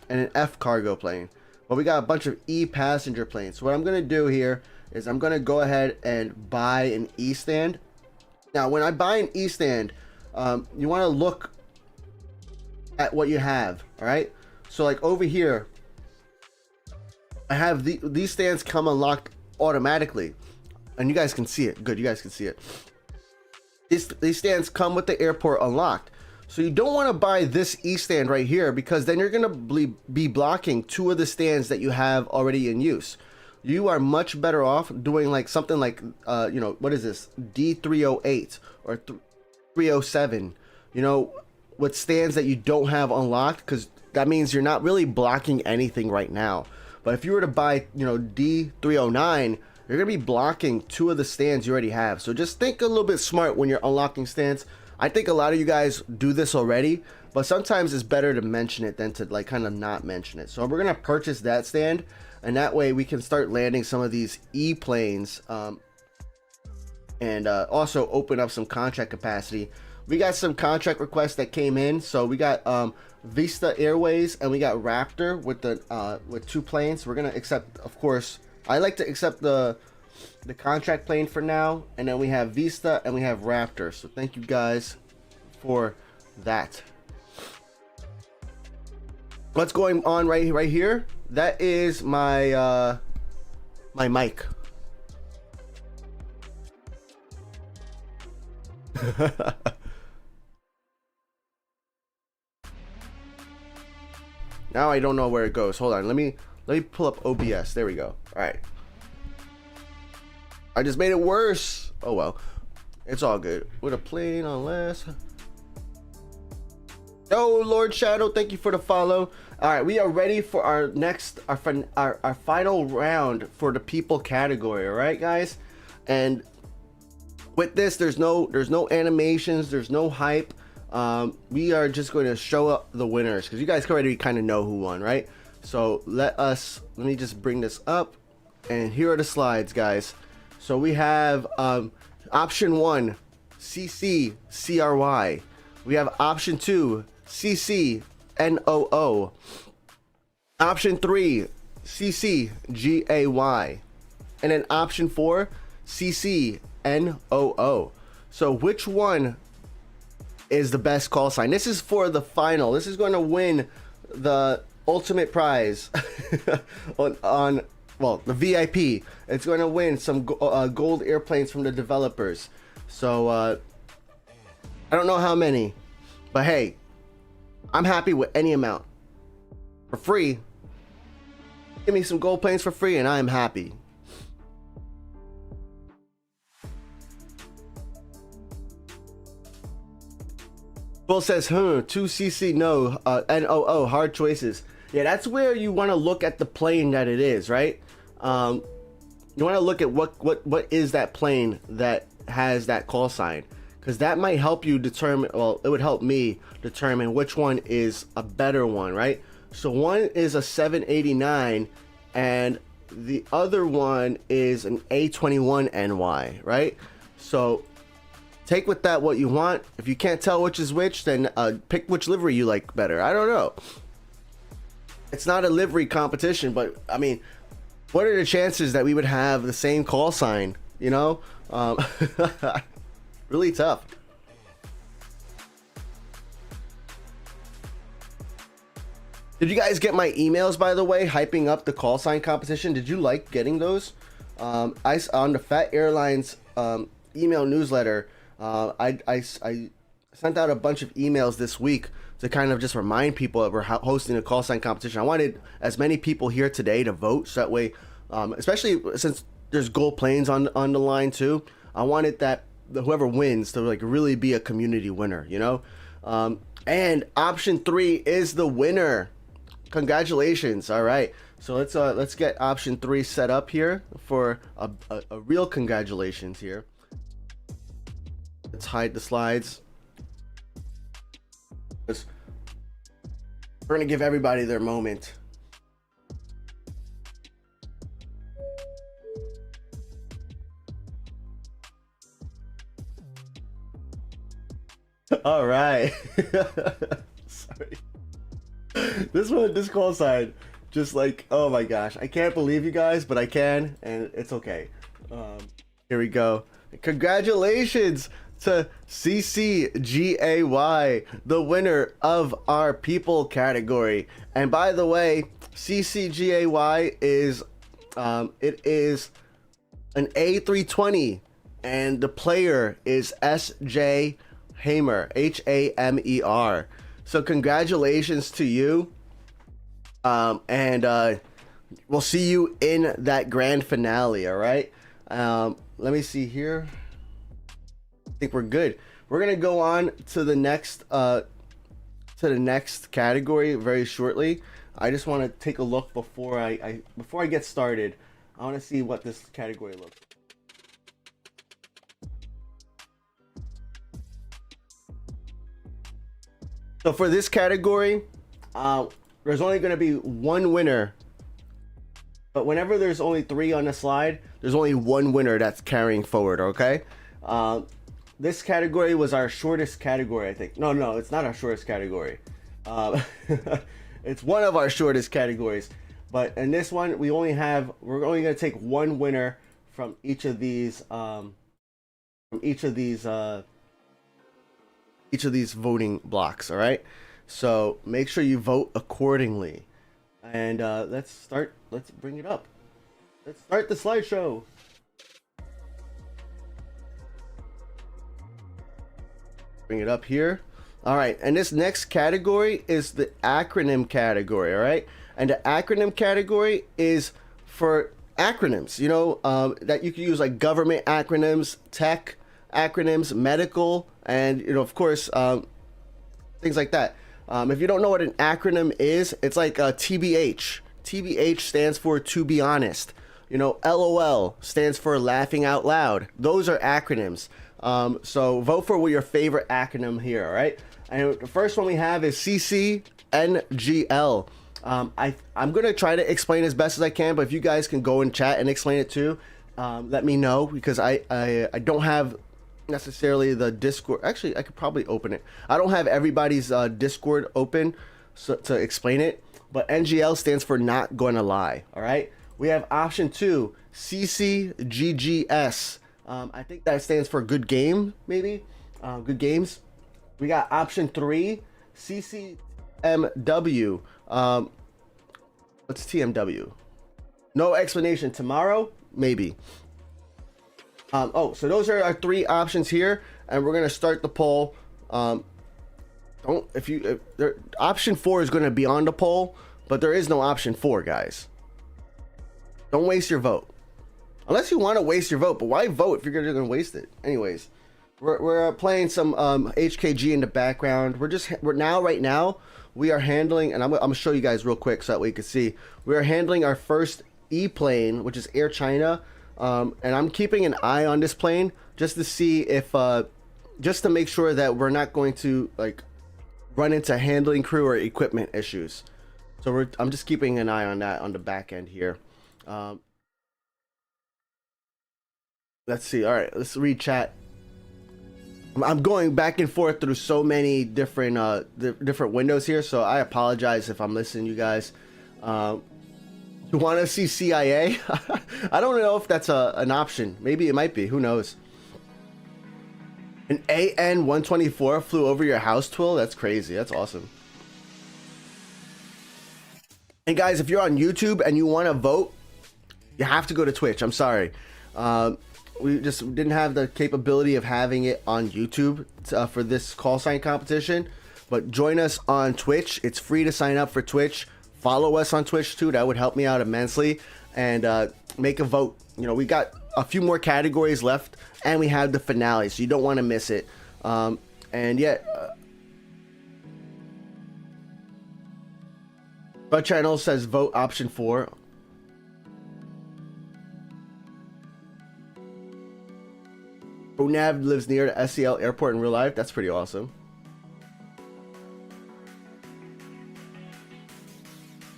[SPEAKER 2] and an F cargo plane. But we got a bunch of E passenger planes. So what I'm going to do here is I'm going to go ahead and buy an E stand. Now, when I buy an E stand, you want to look at what you have, all right? So like over here, I have these stands come unlocked automatically, and you guys can see it. Good, you guys can see it. These stands come with the airport unlocked. So you don't want to buy this E stand right here, because then you're going to be blocking 2 of the stands that you have already in use. you are much better off doing like something like you know, what is this, D308 or 307, you know, with stands that you don't have unlocked, because that means you're not really blocking anything right now. But if you were to buy, you know, D309, you're gonna be blocking 2 of the stands you already have. So just think a little bit smart when you're unlocking stands. I think a lot of you guys do this already, but sometimes it's better to mention it than to like kind of not mention it. So we're gonna purchase that stand, and that way we can start landing some of these E-planes, and also open up some contract capacity. We got some contract requests that came in. So we got Vista Airways and we got Raptor with the with 2 planes. We're gonna accept, of course. I like to accept the contract plane for now, and then we have Vista and we have Raptor. So thank you guys for that. What's going on right here? That is my my mic. Now I don't know where it goes. Hold on, let me pull up OBS. There we go. All right, I just made it worse. Oh well, it's all good. With a plane on last. Oh, Lord Shadow, thank you for the follow. All right, we are ready for our next, our final round for the people category. All right, guys, and with this, there's no animations, there's no hype. We are just going to show up the winners, because you guys already kind of know who won, right? So let me just bring this up, and here are the slides, guys. So we have option 1, CCCRY. We have option 2, CCNOO. Option 3, CCGAY. And then option 4, CCNOO. So which one is the best call sign? This is for the final. This is going to win the ultimate prize on well, the VIP. It's going to win some gold airplanes from the developers. So I don't know how many, but hey, I'm happy with any amount. For free, give me some gold planes for free and I am happy. Bull says, 2cc, no, NOO, hard choices. Yeah, that's where you want to look at the plane that it is, right? You want to look at what is that plane that has that call sign, because that might help you determine, well, it would help me determine which one is a better one, right? So one is a 789 and the other one is an A21NY, right? So take with that what you want. If you can't tell which is which, then pick which livery you like better. I don't know. It's not a livery competition, but I mean, what are the chances that we would have the same call sign, you know? Really tough. Did you guys get my emails, by the way, hyping up the call sign competition? Did you like getting those? On the Phat Airlines email newsletter, I sent out a bunch of emails this week to kind of just remind people that we're hosting a call sign competition. I wanted as many people here today to vote, so that way, especially since there's gold planes on the line too, I wanted that whoever wins to like really be a community winner, you know. And option 3 is the winner. Congratulations. All right, so let's get option 3 set up here for a real congratulations here. Let's hide the slides. We're gonna give everybody their moment. All right. Sorry. This call sign, just like, oh my gosh, I can't believe you guys, but I can, and it's okay. Here we go. Congratulations to CCGAY, the winner of our people category. And by the way, CCGAY is it is an A320, and the player is SJ Hamer, Hamer. So congratulations to you. And we'll see you in that grand finale. All right. Let me see here. I think we're good. We're gonna go on to the next category very shortly. I just want to take a look before I get started. I want to see what this category looks like. So for this category, there's only going to be one winner. But whenever there's only 3 on the slide, there's only one winner that's carrying forward, okay? This category was our shortest category, I think. No, it's not our shortest category. It's one of our shortest categories. But in this one, we're only going to take one winner from each of these voting blocks, all right? So make sure you vote accordingly. And let's bring it up. Let's start the slideshow. Bring it up here. All right, and this next category is the acronym category, all right? And the acronym category is for acronyms, you know, that you can use, like government acronyms, tech acronyms, medical, and, you know, of course, things like that. If you don't know what an acronym is, it's like TBH. TBH stands for to be honest. You know, LOL stands for laughing out loud. Those are acronyms. So vote for your favorite acronym here, all right? And the first one we have is CCNGL. I'm gonna try to explain as best as I can, but if you guys can go in chat and explain it too, let me know, because I don't have necessarily the Discord. Actually, I could probably open it. I don't have everybody's Discord open to explain it, but NGL stands for not gonna lie, all right? We have option 2, CCGGS. I think that stands for good game, maybe. Good games. We got option 3, CCMW. What's TMW? No explanation. Tomorrow, maybe. So those are our 3 options here, and we're gonna start the poll. Option 4 is gonna be on the poll, but there is no option 4, guys. Don't waste your vote. Unless you want to waste your vote, but why vote if you're gonna waste it? Anyways, we're playing some HKG in the background. Right now we are handling, and I'm gonna show you guys real quick so that way you can see. We are handling our first E-plane, which is Air China, and I'm keeping an eye on this plane just to see if, just to make sure that we're not going to like run into handling crew or equipment issues. So I'm just keeping an eye on that on the back end here. Let's see. All right, let's read chat. I'm going back and forth through so many different different windows here, so I apologize if I'm listening, you guys. You want to see CIA? I don't know if that's an option. Maybe it might be. Who knows? An AN-124 flew over your house, Twill? That's crazy. That's awesome. And guys, if you're on YouTube and you want to vote, you have to go to Twitch. I'm sorry. We just didn't have the capability of having it on YouTube for this call sign competition. But join us on Twitch. It's free to sign up for Twitch. Follow us on Twitch too. That would help me out immensely. And make a vote. You know, we got a few more categories left, and we have the finale, so you don't want to miss it. And yeah, our channel says vote option 4. Onav lives near the SCL airport in real life. That's pretty awesome.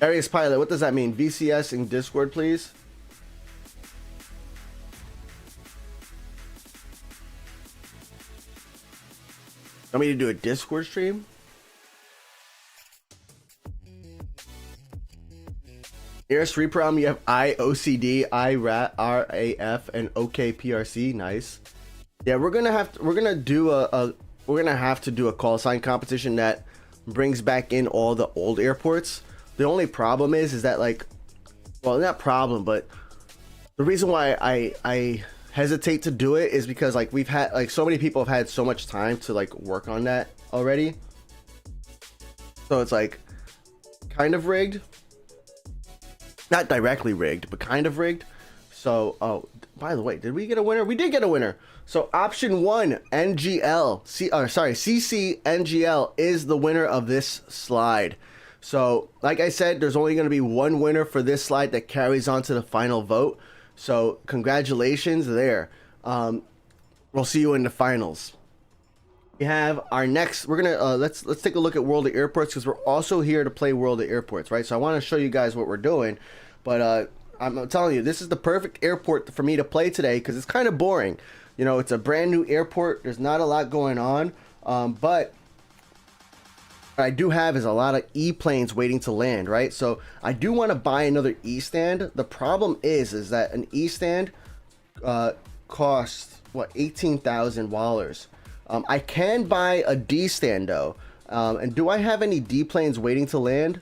[SPEAKER 2] Arius Pilot, what does that mean? VCS in Discord, please. Want me to do a Discord stream? Here's Reprom, you have IOCD, IRAF, and OKPRC. Nice. Yeah, we're gonna have to do a call sign competition that brings back in all the old airports. The only problem is that, like, well, not problem, but the reason why I hesitate to do it is because, like, we've had, like, so many people have had so much time to, like, work on that already. So it's like kind of rigged. not directly rigged, but kind of rigged. So, oh, by the way, did we get a winner? We did get a winner. So option 1, CC NGL is the winner of this slide. So, like I said, there's only going to be one winner for this slide that carries on to the final vote. So, congratulations there. We'll see you in the finals. We have our next. We're gonna let's take a look at World of Airports, because we're also here to play World of Airports, right? So I want to show you guys what we're doing, but I'm telling you, this is the perfect airport for me to play today, because it's kind of boring. You know, it's a brand new airport. There's not a lot going on, but what I do have is a lot of E-planes waiting to land, right? So I do want to buy another E-stand. The problem is that an E-stand costs what, $18,000. I can buy a D stand though. And do I have any D planes waiting to land?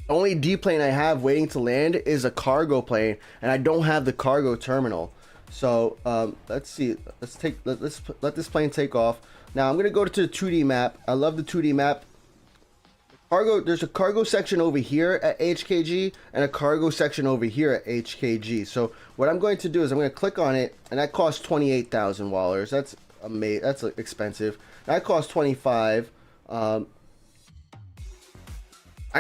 [SPEAKER 2] The only D plane I have waiting to land is a cargo plane, and I don't have the cargo terminal. So let's see. Let's let this plane take off. Now I'm gonna go to the 2D map. I love the 2D map. There's a cargo section over here at HKG and a cargo section over here at HKG. So what I'm going to do is I'm going to click on it, and that costs $28,000. That's amazing. That's expensive. That costs 25. I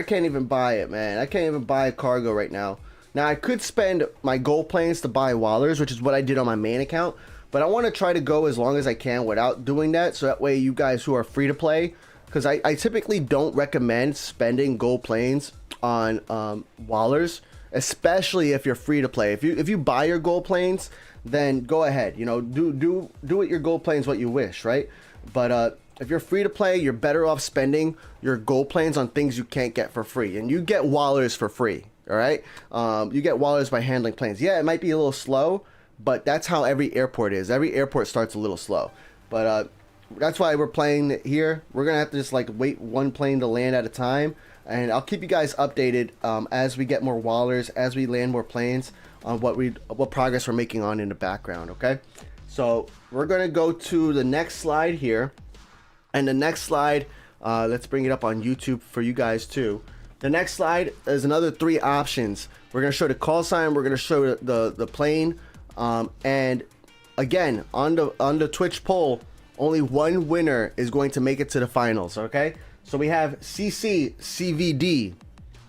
[SPEAKER 2] can't even buy it, man. I can't even buy a cargo right now. Now I could spend my gold planes to buy Wallers, which is what I did on my main account, but I want to try to go as long as I can without doing that, so that way you guys who are free to play, because I typically don't recommend spending gold planes on Wallers, especially if you're free to play. If you buy your gold planes, then go ahead. You know, do with your gold planes what you wish, right? But if you're free to play, you're better off spending your gold planes on things you can't get for free, and you get Wallers for free. All right, you get Wallers by handling planes. Yeah, it might be a little slow, but that's how every airport is. Every airport starts a little slow, but that's why we're playing it here. We're gonna have to just like wait one plane to land at a time, and I'll keep you guys updated as we get more Wallers, as we land more planes, on what progress we're making on in the background. Okay, so we're gonna go to the next slide here, and the next slide, let's bring it up on YouTube for you guys too. The next slide is another 3 options. We're gonna show the call sign. We're gonna show the plane, and again on the Twitch poll, only one winner is going to make it to the finals, okay? So we have CC CVD,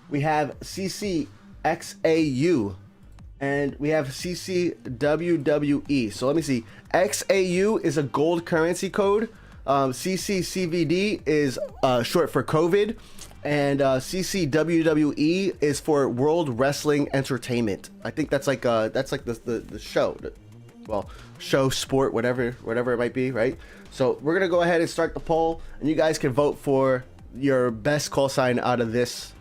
[SPEAKER 2] we have CC XAU, and we have CC WWE. So let me see. XAU is a gold currency code. CC CVD is short for COVID, and CC WWE is for World Wrestling Entertainment. I think that's like the show. Well, show, sport, whatever it might be, right? So we're gonna go ahead and start the poll, and you guys can vote for your best call sign out of this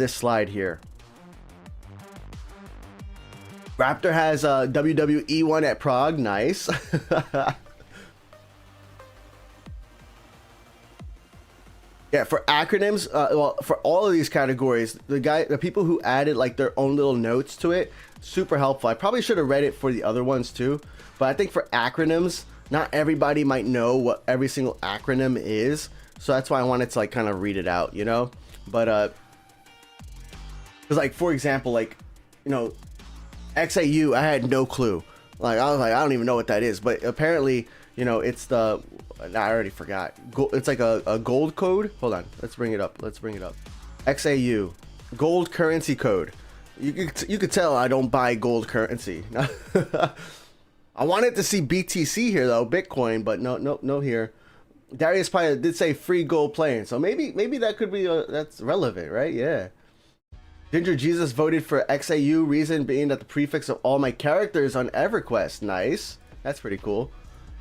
[SPEAKER 2] slide here. Raptor has a WWE one at Prague. Nice. Yeah, for acronyms, well, for all of these categories, the people who added like their own little notes to it, super helpful. I probably should have read it for the other ones too, but I think for acronyms, not everybody might know what every single acronym is, so that's why I wanted to like kind of read it out, you know. But because like for example, like, you know, XAU, I had no clue. Like I was like, I don't even know what that is, but apparently, you know, it's the I already forgot. It's like a gold code. Hold on, let's bring it up. XAU, gold currency code. You could tell I don't buy gold currency. I wanted to see BTC here though, Bitcoin, but no here. Darius Paya did say free gold plane, so maybe that could be that's relevant, right? Yeah. Ginger Jesus voted for XAU, reason being that the prefix of all my characters on EverQuest. Nice, that's pretty cool.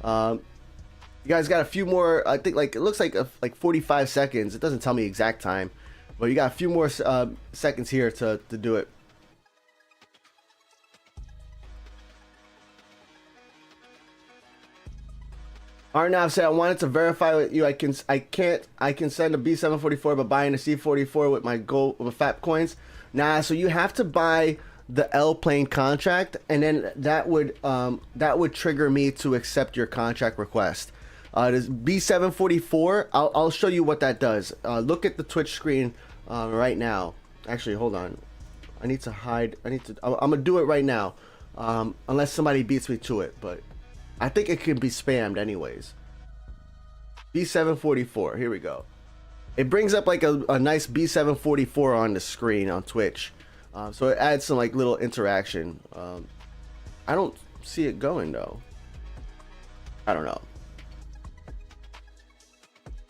[SPEAKER 2] You guys got a few more. I think like it looks like 45 seconds. It doesn't tell me exact time, but you got a few more seconds here to do it. Arnav said, I wanted to verify with you. I can send a B744 by buying a C44 with my gold with FAP coins. Nah, so you have to buy the L plane contract, and then that would trigger me to accept your contract request. This B744. I'll show you what that does. Look at the Twitch screen right now. Actually, hold on. I need to hide. I'm gonna do it right now, unless somebody beats me to it. But I think it can be spammed anyways. B744. Here we go. It brings up like a nice B744 on the screen on Twitch, so it adds some like little interaction. I don't see it going though. I don't know.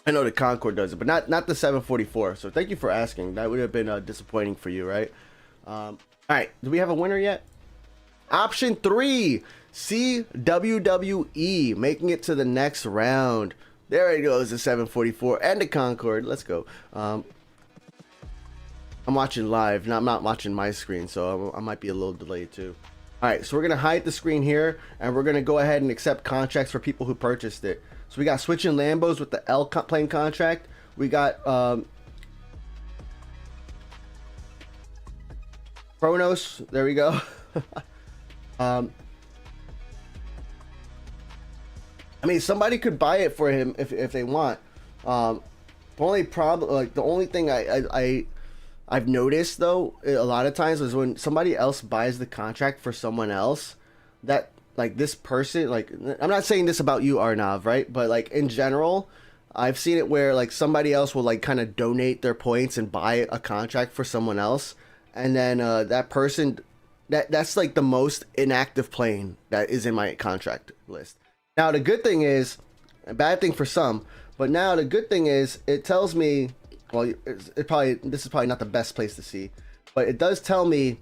[SPEAKER 2] I know the Concorde does it, but not the 744. So thank you for asking. That would have been disappointing for you, right? All right. Do we have a winner yet? Option 3, CWWE, making it to the next round. There it goes, the 744 and the Concorde. Let's go. I'm watching live. I'm not watching my screen, so I might be a little delayed too. All right, so we're gonna hide the screen here, and we're gonna go ahead and accept contracts for people who purchased it. So we got switching Lambos with the L plane contract. We got Kronos. There we go. I mean, somebody could buy it for him if they want. The only problem, like the only thing I've noticed though, a lot of times is when somebody else buys the contract for someone else, that like this person, like I'm not saying this about you, Arnav, right? But like in general, I've seen it where like somebody else will like kind of donate their points and buy a contract for someone else, and then that person, that's like the most inactive plane that is in my contract list. Now the good thing is, a bad thing for some, but now the good thing is it tells me, well, this is probably not the best place to see, but it does tell me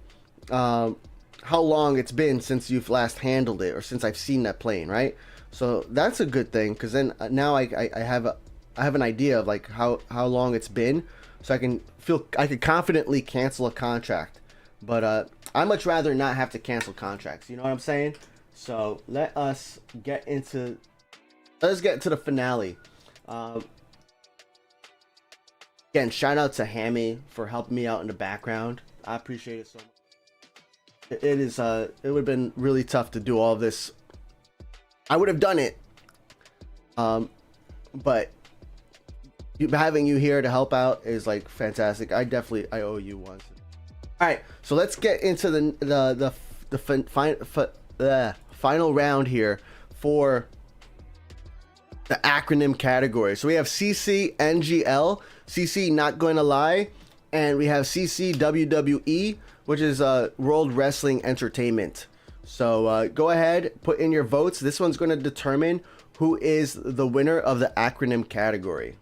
[SPEAKER 2] how long it's been since you've last handled it, or since I've seen that plane, right? So that's a good thing, because then now I have an idea of like how long it's been, so I can confidently cancel a contract. But I much rather not have to cancel contracts. You know what I'm saying? So let's get into the finale. Again, shout out to Hammy for helping me out in the background. I appreciate it so much. It would have been really tough to do all this. I would have done it, but having you here to help out is like fantastic. I owe you one. All right, so let's get into the final round here for the acronym category. So we have CCNGL, CC not going to lie, and we have CCWWE, which is World Wrestling Entertainment. So go ahead, put in your votes. This one's going to determine who is the winner of the acronym category.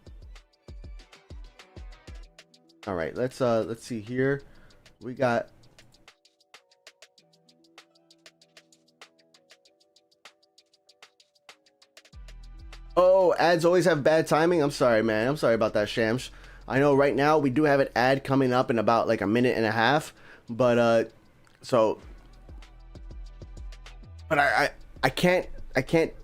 [SPEAKER 2] All right, let's see here. We got oh, ads always have bad timing. I'm sorry, man. I'm sorry about that, Shams. I know right now we do have an ad coming up in about like a minute and a half, but I can't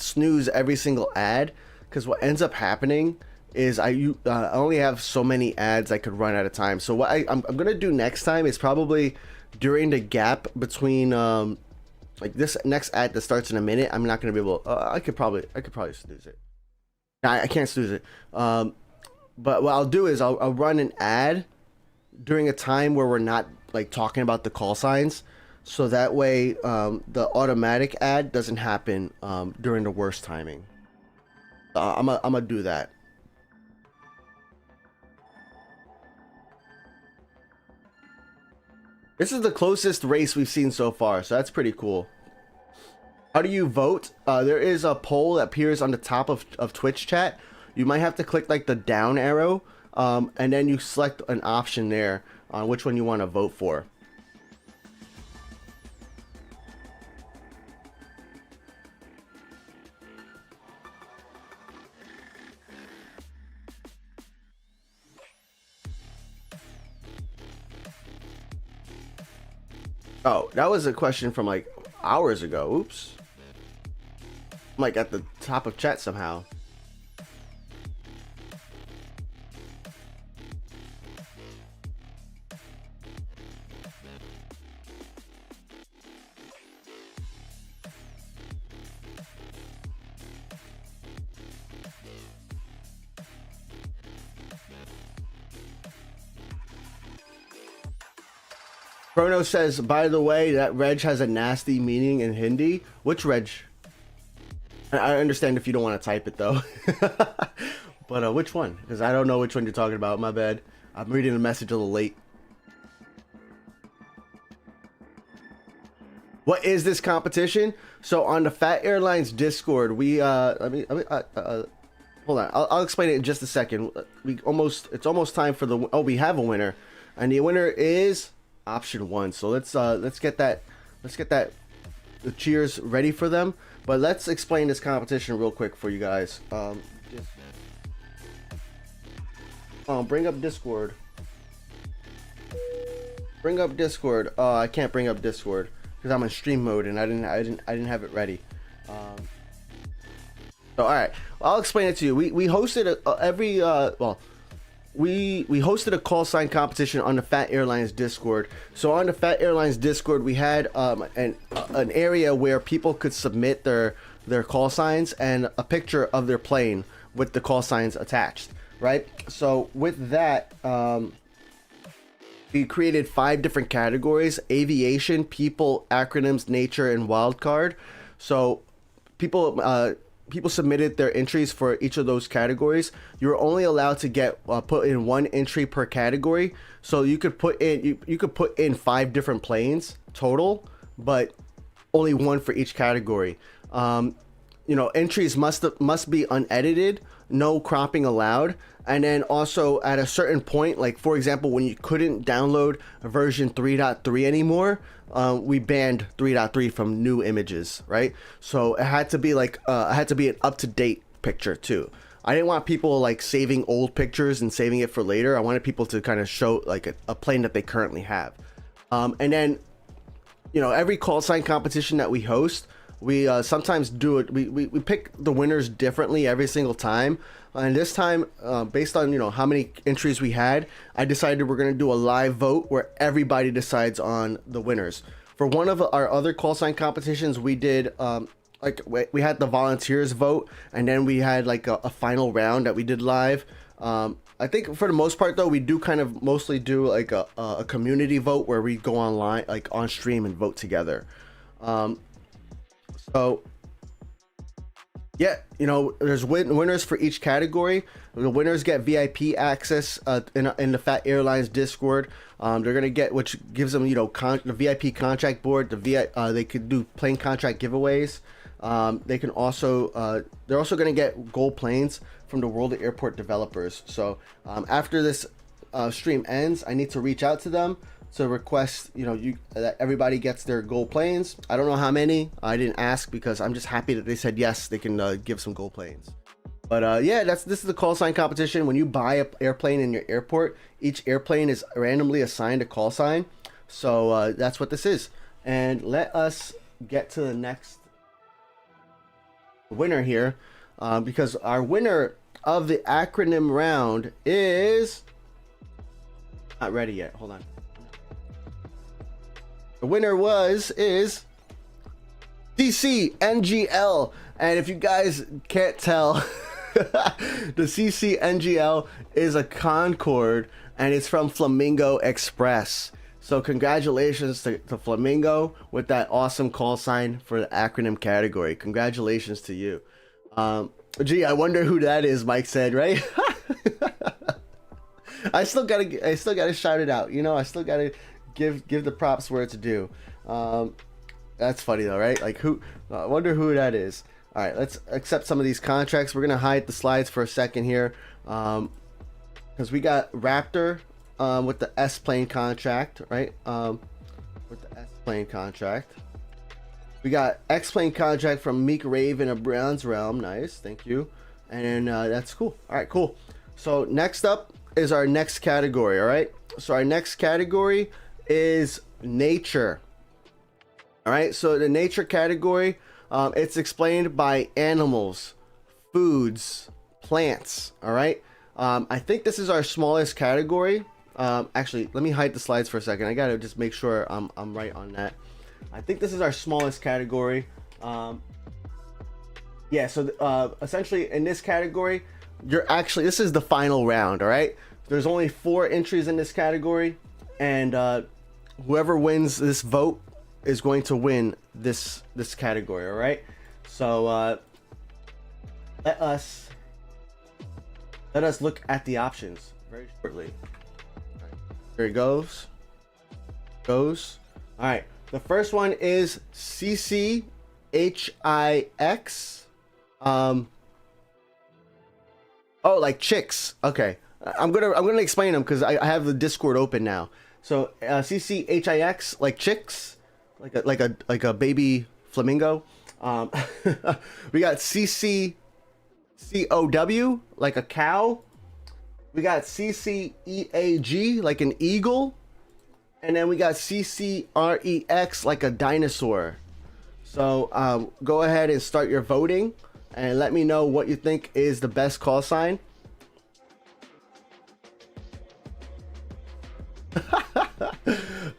[SPEAKER 2] snooze every single ad, because what ends up happening is I only have so many ads I could run at a time. So what I'm gonna do next time is probably during the gap between like this next ad that starts in a minute, I'm not gonna be able. I could probably snooze it. I can't snooze it. But what I'll do is I'll run an ad during a time where we're not like talking about the call signs, so that way the automatic ad doesn't happen during the worst timing. I'm gonna do that. This is the closest race we've seen so far, so that's pretty cool. How do you vote? There is a poll that appears on the top of Twitch chat. You might have to click like the down arrow, and then you select an option there on which one you want to vote for. Oh, that was a question from like hours ago. Oops. I'm like at the top of chat somehow. Chrono says, by the way, that reg has a nasty meaning in Hindi. Which reg? I understand if you don't want to type it though. But which one? Because I don't know which one you're talking about. My bad. I'm reading the message a little late. What is this competition? So on the Phat Airlines Discord, we hold on. I'll explain it in just a second. It's almost time for the. Oh, we have a winner, and the winner is option 1. So let's get that. The cheers ready for them. But let's explain this competition real quick for you guys. Bring up Discord. Bring up Discord. I can't bring up Discord because I'm in stream mode and I didn't have it ready. So all right, I'll explain it to you. We hosted we hosted a call sign competition on the Phat Airlines Discord. So on the Phat Airlines Discord, we had an area where people could submit their call signs and a picture of their plane with the call signs attached, right? So with that, we created 5 different categories: aviation, people, acronyms, nature, and wildcard. So people submitted their entries for each of those categories. You were only allowed to get put in 1 entry per category. So you could put in 5 different planes total, but only 1 for each category. Entries must be unedited, no cropping allowed. And then also at a certain point, like for example, when you couldn't download version 3.3 anymore, we banned 3.3 from new images, right? So it had to be like an up-to-date picture too. I didn't want people like saving old pictures and saving it for later. I wanted people to kind of show like a plane that they currently have. And then, every call sign competition that we host, we sometimes do it. We pick the winners differently every single time. And this time, based on how many entries we had, I decided we're gonna do a live vote where everybody decides on the winners. For one of our other call sign competitions, we did we had the volunteers vote, and then we had like a final round that we did live. I think for the most part though, we do kind of mostly do like a community vote where we go online, like on stream, and vote together. So yeah, there's winners for each category. The winners get VIP access in the Phat Airlines Discord. They're gonna get, which gives them the VIP contract board. They could do plane contract giveaways. They can also they're also gonna get gold planes from the World of Airport developers. So after this stream ends, I need to reach out to them to request that everybody gets their gold planes. I don't know how many. I didn't ask because I'm just happy that they said yes, they can give some gold planes. But yeah, this is the call sign competition. When you buy an airplane in your airport, each airplane is randomly assigned a call sign. So that's what this is. And let us get to the next winner here, because our winner of the acronym round is not ready yet. Hold on. The winner is CCNGL, and if you guys can't tell, the CCNGL is a Concorde, and it's from Flamingo Express. So congratulations to Flamingo with that awesome call sign for the acronym category. Congratulations to you. Gee, I wonder who that is, Mike said, right? I still gotta shout it out. I still gotta give the props where it's due. That's funny though, right? Like I wonder who that is. All right, let's accept some of these contracts. We're gonna hide the slides for a second here, because we got Raptor with the S plane contract, right? With the S plane contract, we got X plane contract from Meek Raven of Brown's Realm. Nice, thank you. And that's cool. All right, cool. So next up is our next category. All right, so our next category is nature. All right, so the nature category, it's explained by animals, foods, plants. All right, I think this is our smallest category. Actually, let me hide the slides for a second. I gotta just make sure I'm right on that. I think this is our smallest category. Yeah, so essentially in this category, this is the final round. All right, there's only 4 entries in this category, and whoever wins this vote is going to win this category. All right. So let us look at the options very shortly. Here it goes. All right. The first one is CCHIX. Oh, like chicks. Okay. I'm gonna explain them because I have the Discord open now. So CCHIX, like chicks, like a baby flamingo. We got CCCOW, like a cow. We got CCEAG, like an eagle. And then we got CCREX, like a dinosaur. So go ahead and start your voting and let me know what you think is the best call sign.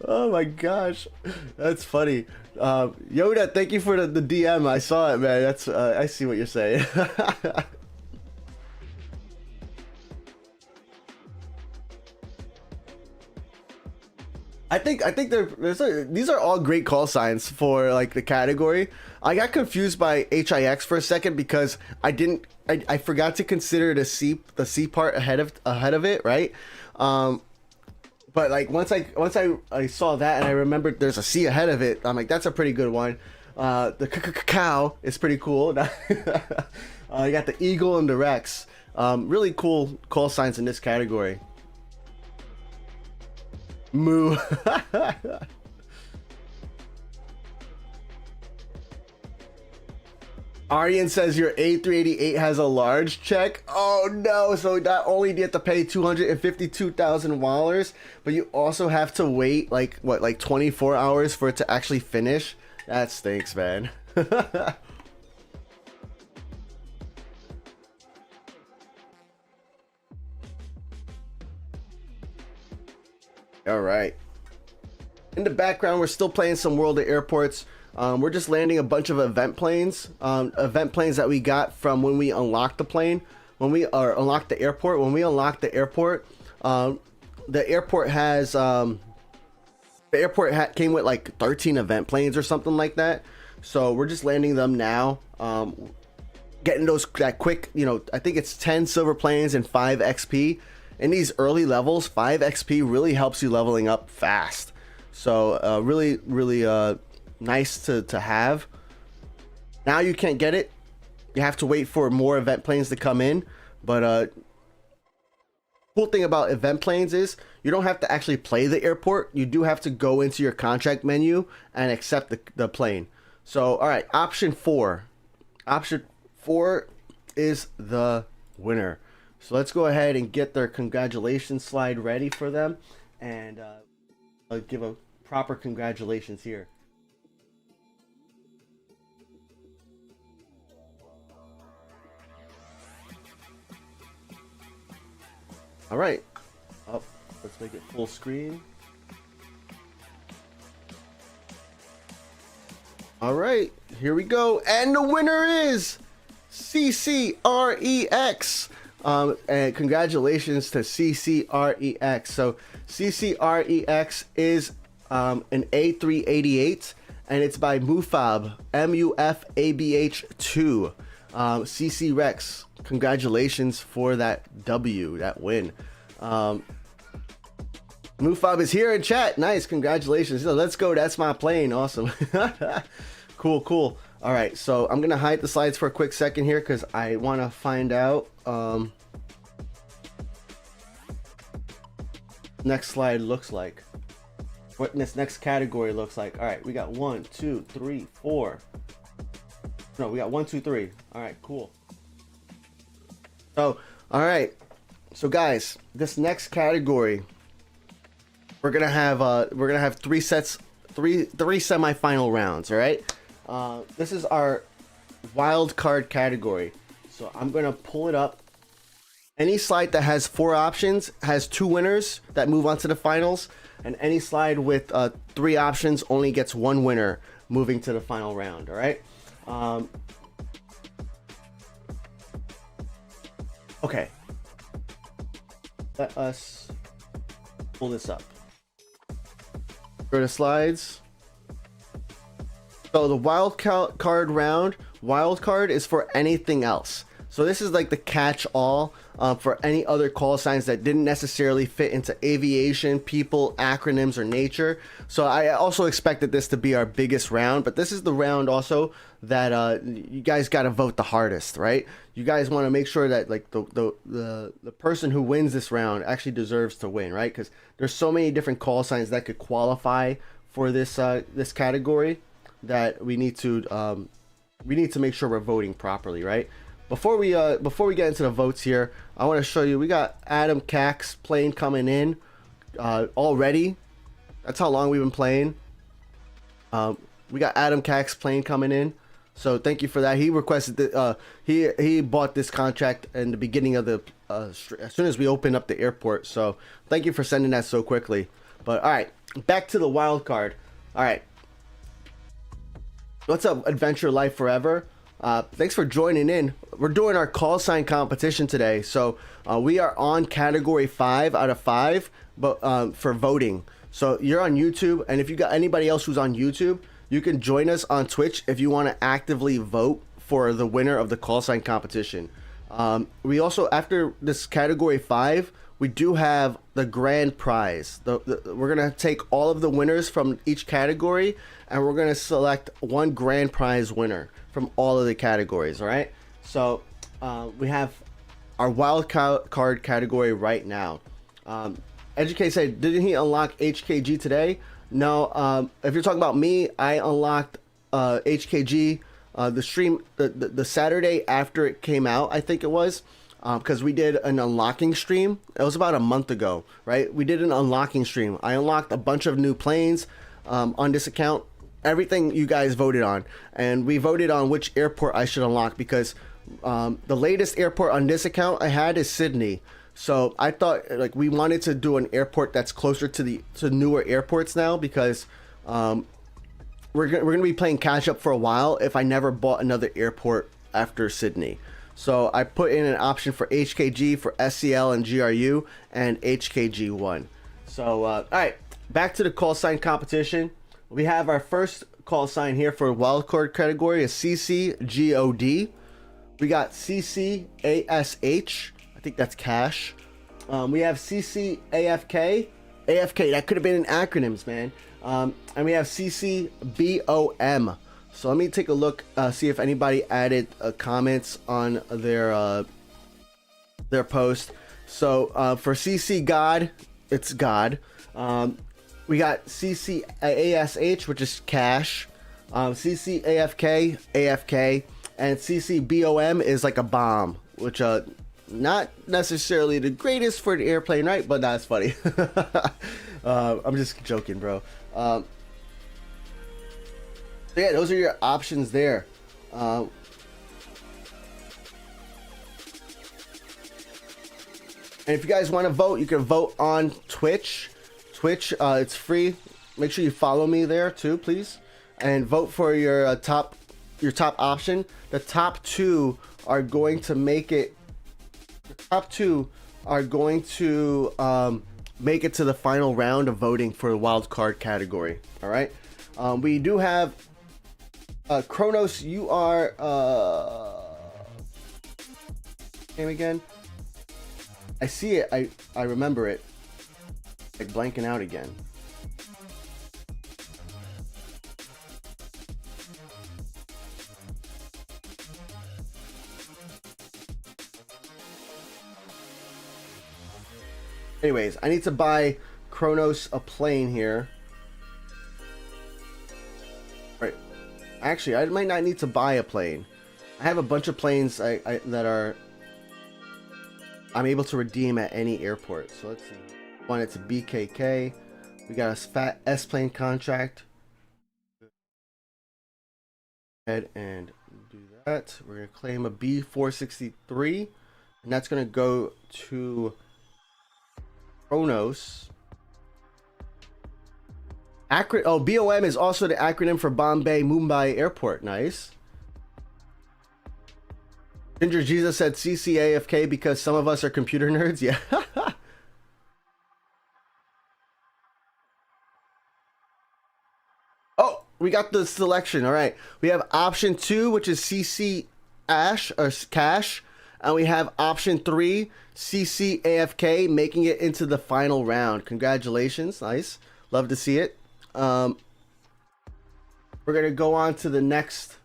[SPEAKER 2] Oh my gosh, that's funny. Yoda, thank you for the DM. I saw it, man. That's I see what you're saying. I think these are all great call signs for like the category. I got confused by HIX for a second because I forgot to consider the C part ahead of it, right? But like once I saw that and I remembered there's a C ahead of it, I'm like, that's a pretty good one. The cow is pretty cool. You got the eagle and the Rex. Really cool call signs in this category. Moo. Aryan says your A388 has a large check. Oh no, so not only do you have to pay $252,000, but you also have to wait like 24 hours for it to actually finish. That stinks, man. All right. In the background, we're still playing some World of Airports. We're just landing a bunch of event planes that we got from when we unlocked the plane, unlocked the airport. When we unlocked the airport, came with like 13 event planes or something like that. So we're just landing them now, getting that quick. I think it's 10 silver planes and 5 XP. In these early levels, 5 XP really helps you leveling up fast. So really nice to have. Now you can't get it. You have to wait for more event planes to come in. But cool thing about event planes is you don't have to actually play the airport. You do have to go into your contract menu and accept the plane. So all right, option 4. Option 4 is the winner. So let's go ahead and get their congratulations slide ready for them, and I'll give a proper congratulations here. All right. Oh, let's make it full screen. All right, here we go. And the winner is CCREX. And congratulations to CCREX. So CCREX is an A388, and it's by Mufab, MUFABH2. CC Rex, congratulations for that win. Mufab is here in chat. Nice, congratulations. So let's go. That's my plane. Awesome. Cool. All right, so I'm gonna hide the slides for a quick second here because I want to find out next slide looks like, what this next category looks like. All right, we got 1, 2, 3, 4. No, we got 1, 2, 3. All right, cool. So, all right, so guys, this next category, we're gonna have 3 sets, three semifinal rounds. All right. This is our wild card category. So I'm gonna pull it up. Any slide that has 4 options has 2 winners that move on to the finals, and any slide with 3 options only gets 1 winner moving to the final round. All right. Okay. Let us pull this up. Go to slides. So the wild card round, wild card is for anything else. So this is like the catch-all for any other call signs that didn't necessarily fit into aviation, people, acronyms, or nature. So I also expected this to be our biggest round, but this is the round also that you guys got to vote the hardest, right? You guys want to make sure that like the person who wins this round actually deserves to win, right? Because there's so many different call signs that could qualify for this this category that we need to make sure we're voting properly, right? Before we get into the votes here, I want to show you we got Adam Cax plane coming in already. That's how long we've been playing. We got Adam Cax plane coming in, so thank you for that. He requested that he bought this contract in the beginning of the as soon as we opened up the airport. So thank you for sending that so quickly. But all right, back to the wild card. All right, what's up, Adventure Life Forever? Thanks for joining in. We're doing our call sign competition today, so we are on category 5 out of 5, but for voting. So you're on YouTube, and if you got anybody else who's on YouTube, you can join us on Twitch if you want to actively vote for the winner of the call sign competition. We also, after this category 5, we do have the grand prize. We're gonna take all of the winners from each category, and we're gonna select one grand prize winner from all of the categories. All right, so we have our wild card category right now. Educate said, didn't he unlock HKG today? No. If you're talking about me, I unlocked HKG the stream the Saturday after it came out, I think it was, because we did an unlocking stream. It was about a month ago, right? We did an unlocking stream. I unlocked a bunch of new planes on this account. Everything you guys voted on, and we voted on which airport I should unlock, because the latest airport on this account I had is Sydney. So I thought like we wanted to do an airport that's closer to newer airports now, because we're gonna be playing catch up for a while if I never bought another airport after Sydney. So I put in an option for HKG, for SCL and GRU, and HKG1. So all right, back to the call sign competition. We have our first call sign here for wildcard category is CCGOD. We got CCASH. I think that's cash. We have CCAFK. AFK, that could have been in acronyms, man. And we have CCBOM. So let me take a look, see if anybody added comments on their post. So for CC God, it's God. We got CCASH, which is cash. CCAFK, AFK, and CCBOM is like a bomb, which not necessarily the greatest for an airplane, right? But that's funny. I'm just joking, bro. So yeah, those are your options there. And if you guys want to vote, you can vote on Twitch. It's free. Make sure you follow me there too, please, and vote for your top option. The top two are going to make it. The top two are going to make it to the final round of voting for the wild card category. All right. We do have Kronos. You are name again. I see it. I remember it. Like blanking out again. Anyways, I need to buy Kronos a plane here. Right. Actually, I might not need to buy a plane. I have a bunch of planes that I'm able to redeem at any airport. So let's see. One, it's a BKK. We got a fat S plane contract. Go ahead and do that. We're gonna claim a B463, and that's gonna go to Kronos. BOM is also the acronym for Bombay Mumbai Airport. Nice. Ginger Jesus said CCAFK because some of us are computer nerds. Yeah. we got the selection. All right, we have option 2, which is CC Ash or Cash, and we have option 3, CC AFK, making it into the final round. Congratulations, nice, love to see it. We're gonna go on to the next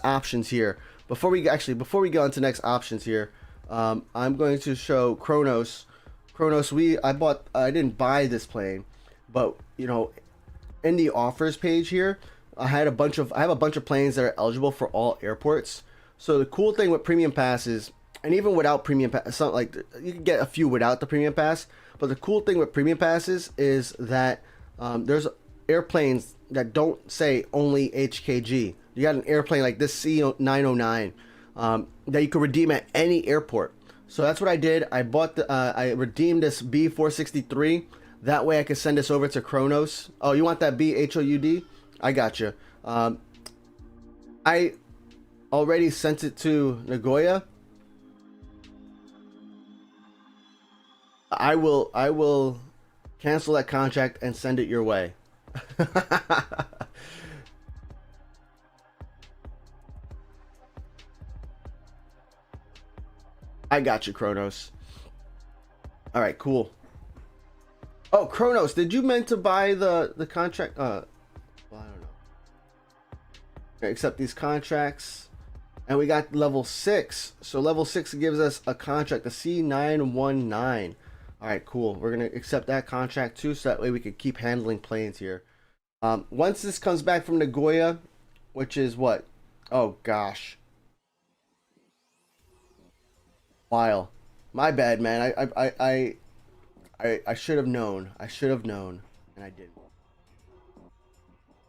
[SPEAKER 2] options here. Before we go on to next options here, I'm going to show Kronos. Kronos, I didn't buy this plane, but you know, in the offers page here, I have a bunch of planes that are eligible for all airports. So the cool thing with premium passes, and even without premium pass, like you can get a few without the premium pass, but the cool thing with premium passes is that there's airplanes that don't say only HKG. You got an airplane like this C909 that you can redeem at any airport. So that's what I did. I redeemed this B463. That way I could send this over to Kronos. Oh, you want that BHOUD? I got you. I already sent it to Nagoya. I will cancel that contract and send it your way. I got you, Kronos. All right, cool. Oh, Kronos, did you meant to buy the contract? Well, I don't know. Okay, accept these contracts, and we got level 6. So level 6 gives us a contract, the C919. All right, cool. We're gonna accept that contract too, so that way we can keep handling planes here. Once this comes back from Nagoya, which is what? Oh gosh. Wow, my bad, man. I should have known. I should have known, and I didn't.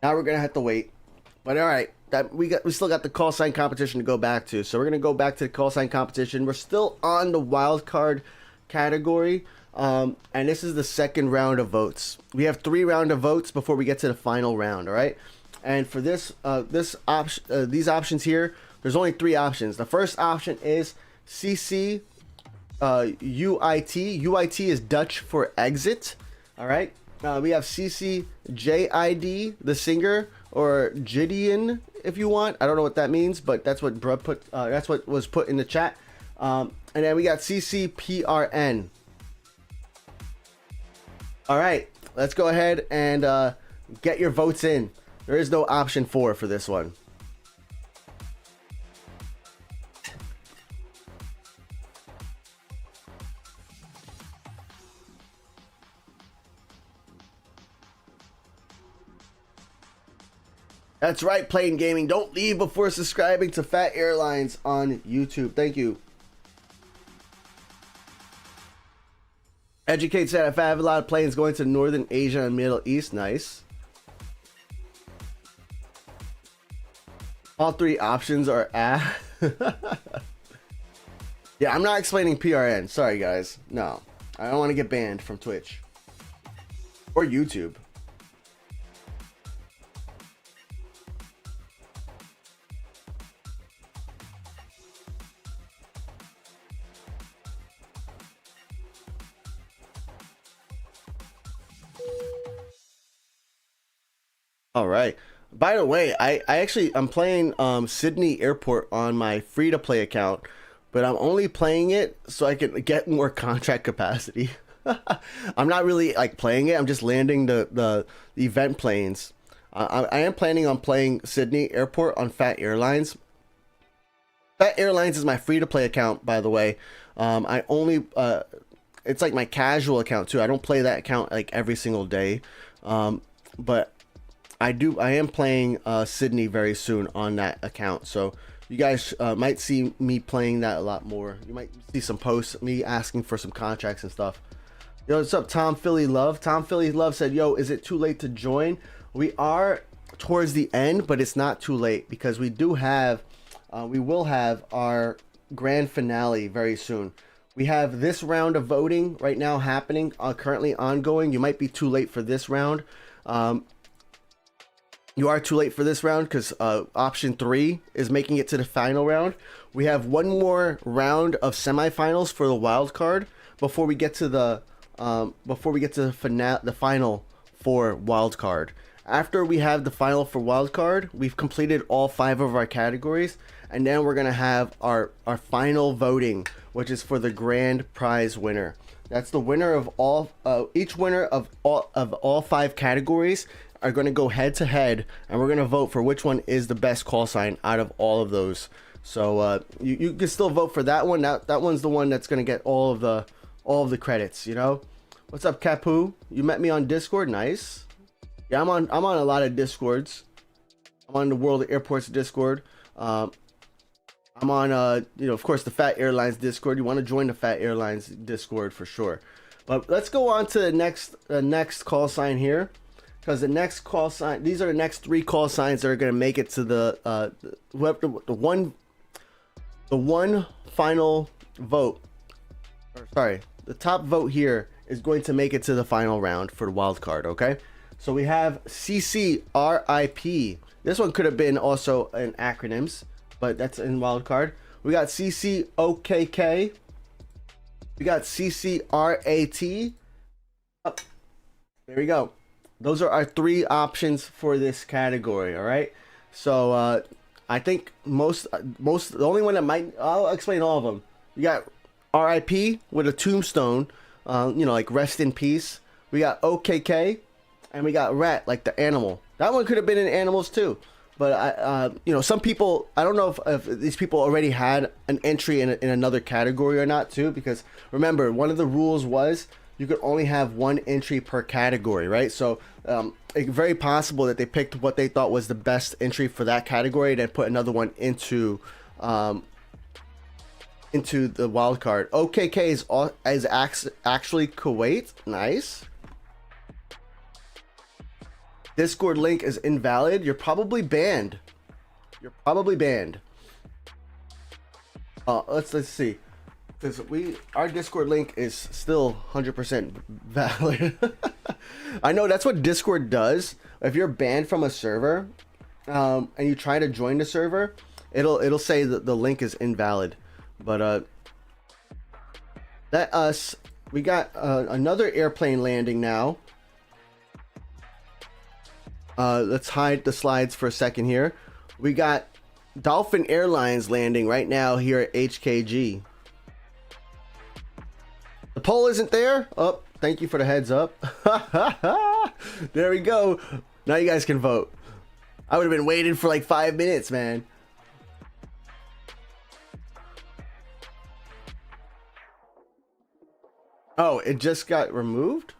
[SPEAKER 2] Now we're gonna have to wait. But all right, we still got the call sign competition to go back to. So we're gonna go back to the call sign competition. We're still on the wild card category, and this is the second round of votes. We have 3 rounds of votes before we get to the final round. All right, and for these options here, there's only 3 options. The first option is CC UIT. UIT is Dutch for exit. All right. We have CC JID, the singer, or Gideon, if you want. I don't know what that means, but that's what Bruh put. That's what was put in the chat. And then we got CCPRN. All right. Let's go ahead and get your votes in. There is no option 4 for this one. That's right, Playing Gaming. Don't leave before subscribing to Phat Airlines on YouTube. Thank you. Educate said, if I have a lot of planes going to Northern Asia and Middle East. Nice. All 3 options are Yeah, I'm not explaining PRN. Sorry, guys. No. I don't want to get banned from Twitch. Or YouTube. All right. By the way, I'm playing Sydney Airport on my free-to-play account, but I'm only playing it so I can get more contract capacity. I'm not really like playing it. I'm just landing the event planes. I am planning on playing Sydney Airport on Phat Airlines. Phat Airlines is my free-to-play account, by the way. I only it's like my casual account too. I don't play that account like every single day, but I am playing Sydney very soon on that account, so you guys might see me playing that a lot more. You might see some posts, me asking for some contracts and stuff. Yo, what's up, Tom Philly Love? Tom Philly Love said, yo, is it too late to join? We are towards the end, but it's not too late because we will have our grand finale very soon. We have this round of voting right now happening, currently ongoing. You might be too late for this round. You are too late for this round because option 3 is making it to the final round. We have one more round of semifinals for the wild card before we get to the final for wild card. After we have the final for wildcard, we've completed all 5 of our categories, and then we're gonna have our final voting, which is for the grand prize winner. That's the winner of all. Each winner of all 5 categories are going to go head to head, and we're going to vote for which one is the best call sign out of all of those. So you can still vote for that one. That one's the one that's going to get all of the credits. You know, what's up, Capu? You met me on Discord. Nice. Yeah, I'm on a lot of Discords. I'm on the World of Airports Discord. I'm on you know, of course, the Phat Airlines Discord. You want to join the Phat Airlines Discord for sure. But let's go on to the next call sign here. Because the next call sign, these are the next 3 call signs that are going to make it to the one final vote. Or sorry, the top vote here is going to make it to the final round for the wild card. Okay, so we have CCRIP. This one could have been also in acronyms, but that's in wild card. We got CCOKK. We got CCRAT. Oh, there we go. Those are our 3 options for this category. All right. So I think the only one that might, I'll explain all of them. You got RIP with a tombstone, you know, like rest in peace. We got OKK, and we got rat, like the animal. That one could have been in animals too. But you know, some people, I don't know if these people already had an entry in another category or not too, because remember, one of the rules was you could only have 1 entry per category, right? So it's very possible that they picked what they thought was the best entry for that category and then put another one into the wild card. OKK is actually Kuwait. Nice. Discord link is invalid. You're probably banned. Let's see. Because our Discord link is still 100% valid. I know that's what Discord does. If you're banned from a server, and you try to join the server, it'll say that the link is invalid. But we got another airplane landing now. Let's hide the slides for a second here. We got Dolphin Airlines landing right now here at HKG. The poll isn't there. Oh, thank you for the heads up. There we go. Now you guys can vote. I would have been waiting for like 5 minutes, man. Oh, it just got removed?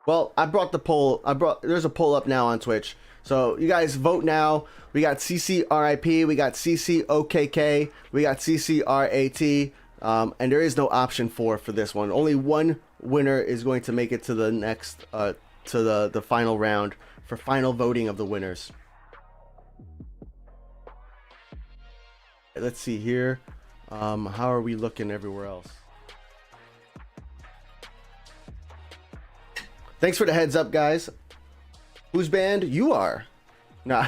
[SPEAKER 2] Well, I brought the poll. There's a poll up now on Twitch. So you guys vote now. We got CCRIP, we got CCOKK, we got CCRAT. And there is no option 4 for this one. Only one winner is going to make it to the next, to the final round for final voting of the winners. Let's see here. How are we looking everywhere else? Thanks for the heads up, guys. Who's banned? You are. Nah.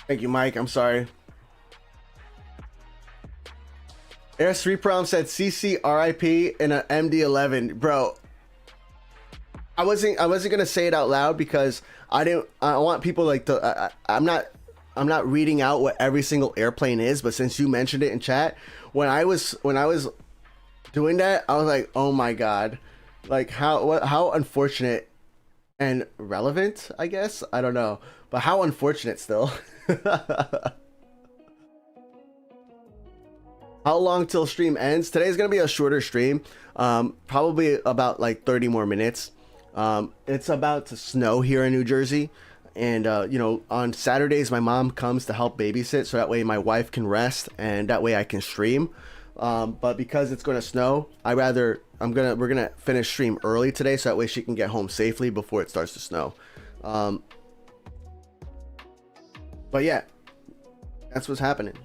[SPEAKER 2] Thank you, Mike. I'm sorry. Air 3 Prom said CCRIP in an MD-11. Bro, I wasn't gonna say it out loud because I want people like to. I'm not reading out what every single airplane is, but since you mentioned it in chat, when I was doing that, I was like, oh my god, like how unfortunate and relevant, I guess. I don't know, but how unfortunate still. How long till stream ends? Today's gonna be a shorter stream, probably about like 30 more minutes. It's about to snow here in New Jersey, and you know, on Saturdays my mom comes to help babysit, so that way my wife can rest and that way I can stream. But because it's gonna snow, we're gonna finish stream early today, so that way she can get home safely before it starts to snow. But yeah, that's what's happening.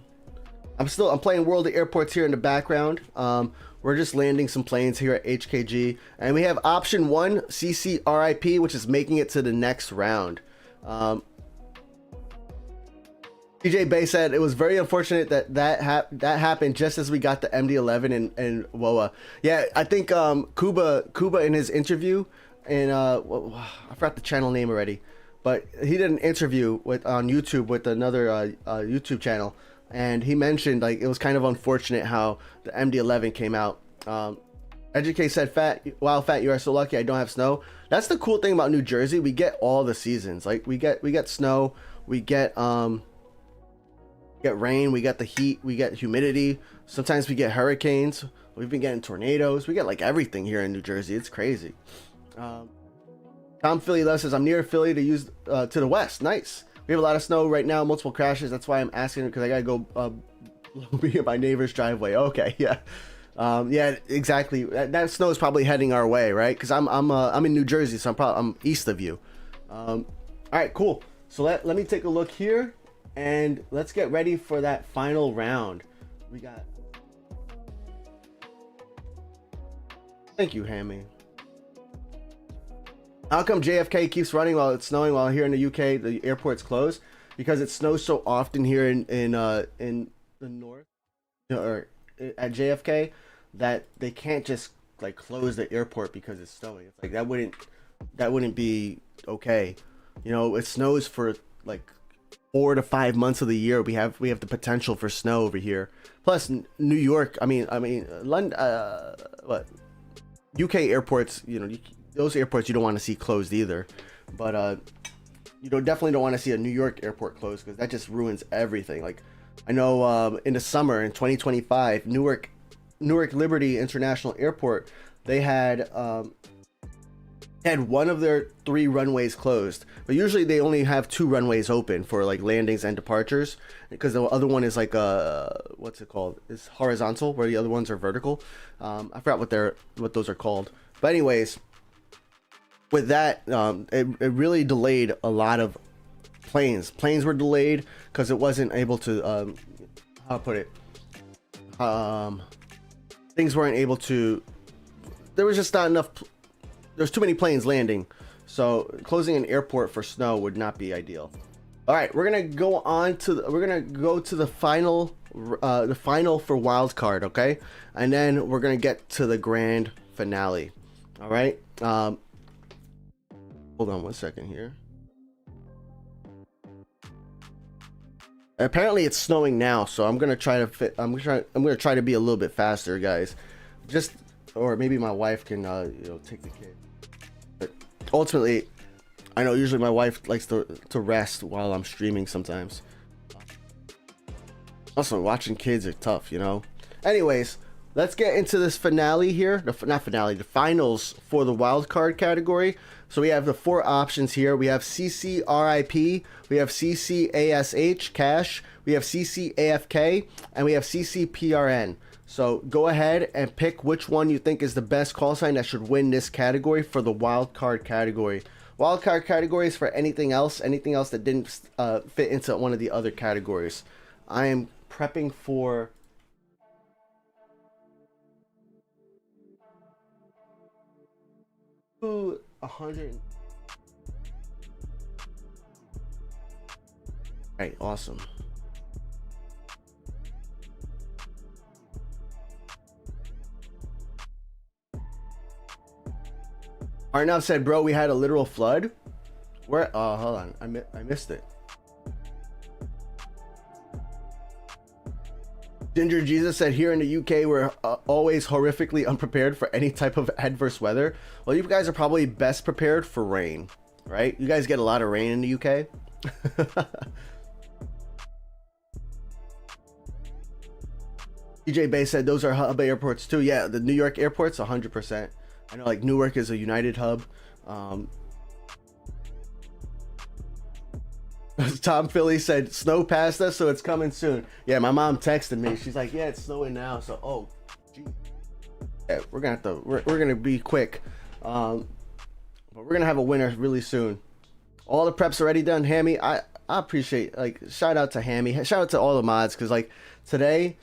[SPEAKER 2] I'm playing World of Airports here in the background. We're just landing some planes here at HKG, and we have option 1, CCRIP, which is making it to the next round. DJ Bay said it was very unfortunate that happened just as we got the MD-11 and WOA. Yeah, I think Kuba in his interview, and I forgot the channel name already, but he did an interview on YouTube with another YouTube channel, and he mentioned like it was kind of unfortunate how the MD-11 came out. Educate said, wow, Phat, you are so lucky I don't have snow. That's the cool thing about New Jersey. We get all the seasons. Like we get snow, we get rain, we get the heat, we get humidity. Sometimes we get hurricanes. We've been getting tornadoes. We get like everything here in New Jersey. It's crazy. Tom Philly Love says, I'm near Philly to the west. Nice. We have a lot of snow right now, multiple crashes. That's why I'm asking, because I gotta go be in my neighbor's driveway. Okay, yeah. Yeah, exactly. That snow is probably heading our way, right? Because I'm in New Jersey, so I'm east of you. All right, cool. So let me take a look here, and let's get ready for that final round. We got. Thank you, Hammy. How come JFK keeps running while it's snowing, while here in the UK the airport's closed? Because it snows so often here in the north, or at JFK, that they can't just like close the airport because it's snowing. It's like that wouldn't be okay. You know, it snows for like 4 to 5 months of the year. We have the potential for snow over here. Plus New York, I mean London, UK airports, you know, those airports you don't want to see closed either. But you definitely don't want to see a New York airport closed, because that just ruins everything. Like I know in the summer in 2025, Newark Liberty International Airport, they had one of their 3 runways closed, but usually they only have 2 runways open for like landings and departures, because the other one is like what's it called? It's horizontal, where the other ones are vertical. I forgot what those are called. But anyways, with that, it really delayed a lot of planes. Planes were delayed because it wasn't able to how to put it, things weren't able to, there was just not enough, there's too many planes landing, so closing an airport for snow would not be ideal. All right, we're gonna go to the final for wild card, okay, and then we're gonna get to the grand finale. All right, hold on one second here. Apparently it's snowing now, so I'm gonna try to be a little bit faster, guys. Or maybe my wife can take the kid. But ultimately, I know usually my wife likes to rest while I'm streaming sometimes. Also, watching kids are tough, you know. Anyways, let's get into this finale here. The finals for the wild card category. So we have the 4 options here. We have CCRIP, we have CCASH, cash, we have CCAFK, and we have CCPRN. So go ahead and pick which one you think is the best call sign that should win this category for the wild card category. Wild card categories for anything else that didn't fit into one of the other categories. I am prepping for $100. Right, awesome. Arnav said, bro, we had a literal flood. Where? Oh, hold on. I missed it. Ginger Jesus said, here in the UK, we're always horrifically unprepared for any type of adverse weather. Well, you guys are probably best prepared for rain, right? You guys get a lot of rain in the UK. DJ Bay said, those are hub airports too. Yeah, the New York airports, 100%. I know, like, Newark is a United hub. Tom Philly said, snow passed us, so it's coming soon. Yeah, my mom texted me. She's like, yeah, it's snowing now. So, oh, gee. Yeah, we're gonna be quick. But we're gonna have a winner really soon. All the preps already done. Hammy, I appreciate, like, shout out to Hammy. Shout out to all the mods, because, like, today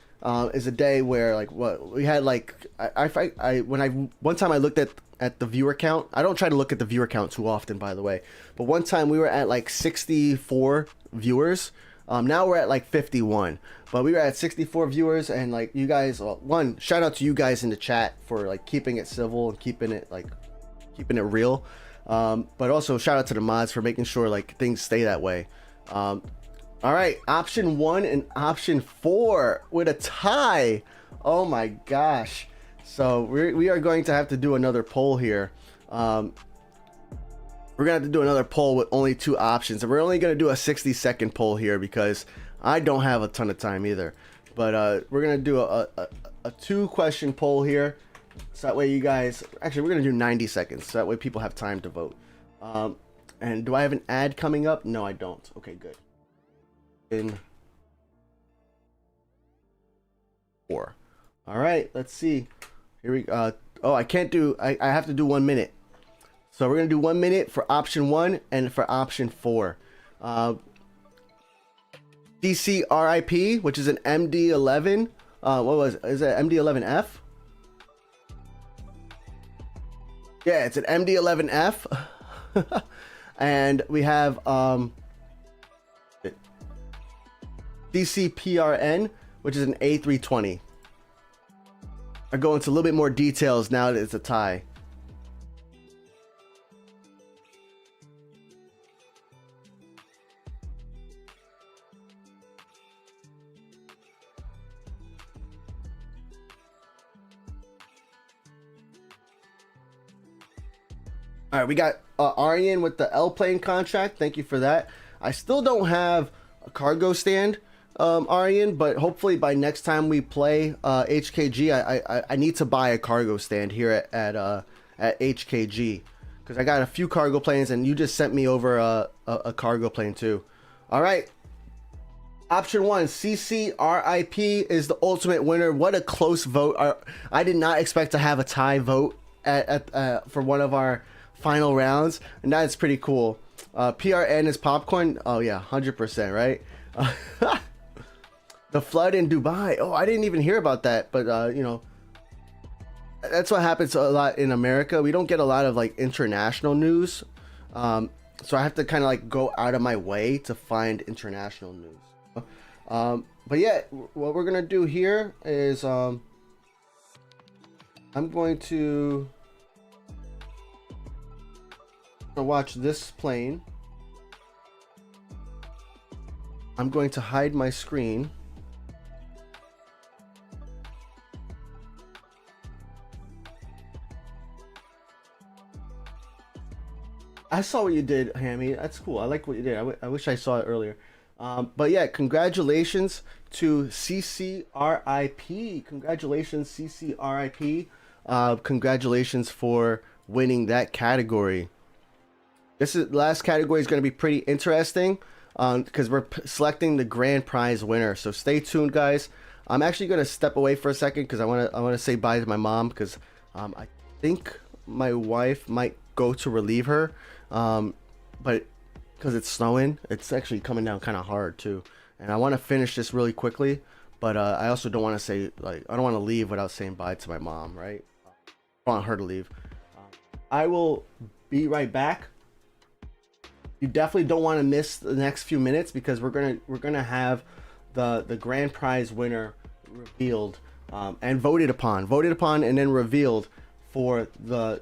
[SPEAKER 2] is a day where, like, what we had, like, one time I looked at the viewer count. I don't try to look at the viewer count too often, by the way, but one time we were at like 64 viewers. Now we're at like 51, but we were at 64 viewers, and like you guys, one shout out to you guys in the chat for like keeping it civil and keeping it real. But also shout out to the mods for making sure like things stay that way. All right, option 1 and option 4 with a tie. Oh my gosh. So we are going to have to do another poll here. We're gonna have to do another poll with only 2 options, and we're only gonna do a 60-second poll here because I don't have a ton of time either. But we're gonna do a 2-question poll here, so that way you guys, actually we're gonna do 90 seconds, so that way people have time to vote. And do I have an ad coming up? No, I don't. Okay, good. In 4. All right, let's see. Here we go. Oh, I can't do. I have to do 1 minute. So we're gonna do 1 minute for option 1 and for option 4. DC RIP, which is an MD11. Is it MD11F? Yeah, it's an MD11F. And we have DCPRN, which is an A320. I'll go into a little bit more details now that it's a tie. All right, we got Aryan with the L plane contract. Thank you for that. I still don't have a cargo stand, Aryan, but hopefully by next time we play HKG, I need to buy a cargo stand here at HKG, because I got a few cargo planes, and you just sent me over a cargo plane too. All right. Option 1, CCRIP is the ultimate winner. What a close vote. I did not expect to have a tie vote for one of our final rounds, and that's pretty cool. PRN is popcorn. Oh yeah, 100%, right? The flood in Dubai. Oh, I didn't even hear about that, but you know, that's what happens a lot in America. We don't get a lot of like international news, so I have to kind of like go out of my way to find international news. But yeah, what we're gonna do here is I'm going to watch this plane. I'm going to hide my screen. I saw what you did, Hammy. That's cool. I like what you did. I wish I saw it earlier. But yeah, congratulations to CCRIP. Congratulations, CCRIP. Congratulations for winning that category. This last category is going to be pretty interesting because we're selecting the grand prize winner. So stay tuned, guys. I'm actually going to step away for a second because I want to say bye to my mom, because I think my wife might go to relieve her, but because it's snowing, it's actually coming down kind of hard too, and I want to finish this really quickly, but I also don't want to say, like, I don't want to leave without saying bye to my mom, right? I want her to leave. I will be right back. You definitely don't want to miss the next few minutes, because we're gonna have the grand prize winner revealed and voted upon, and then revealed for the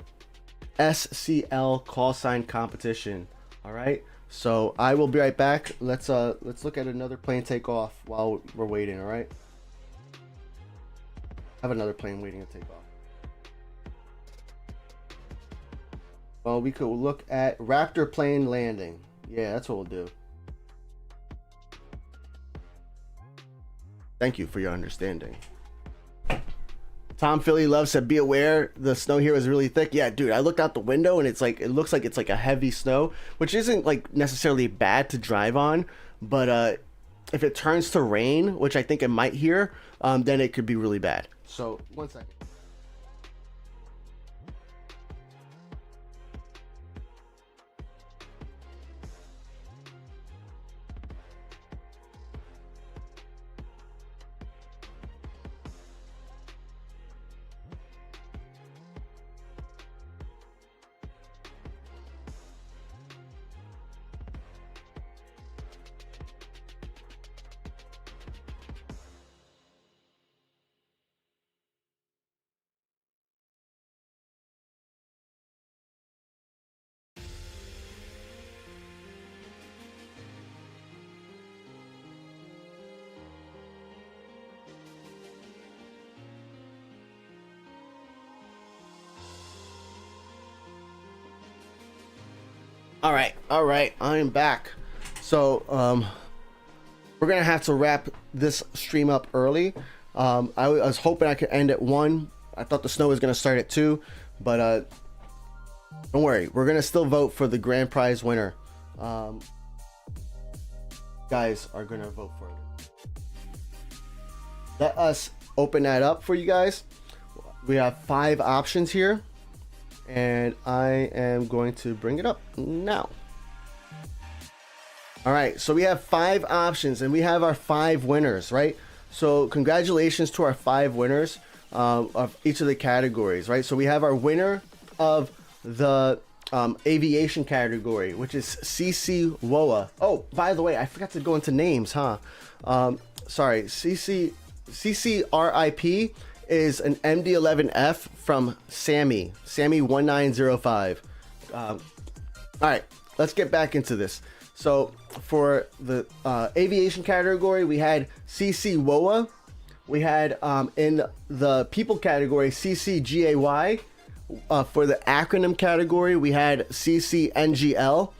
[SPEAKER 2] SCL call sign competition. All right, so I will be right back. Let's look at another plane take off while we're waiting. All right, I have another plane waiting to take off. Well, we could look at Raptor plane landing. Yeah, that's what we'll do. Thank you for your understanding. Tom Philly Love said, be aware, the snow here is really thick. Yeah, dude, I looked out the window and it's like, it looks like it's like a heavy snow, which isn't like necessarily bad to drive on, but if it turns to rain, which I think it might here, then it could be really bad. So, 1 second. All right, I am back. So we're gonna have to wrap this stream up early. I was hoping I could end at 1. I thought the snow was gonna start at 2, but don't worry, we're gonna still vote for the grand prize winner. Guys are gonna vote for it. Let us open that up for you guys. We have 5 options here, and I am going to bring it up now. All right, so we have 5 options, and we have our 5 winners, right? So congratulations to our 5 winners of each of the categories, right? So we have our winner of the aviation category, which is CC Woa. Oh, by the way, I forgot to go into names, huh? Sorry, CCRIP is an MD-11F from Sammy 1905. All right, let's get back into this. So for the aviation category, we had CC Woa. We had in the people category CCGAY. For the acronym category, we had CCNGL.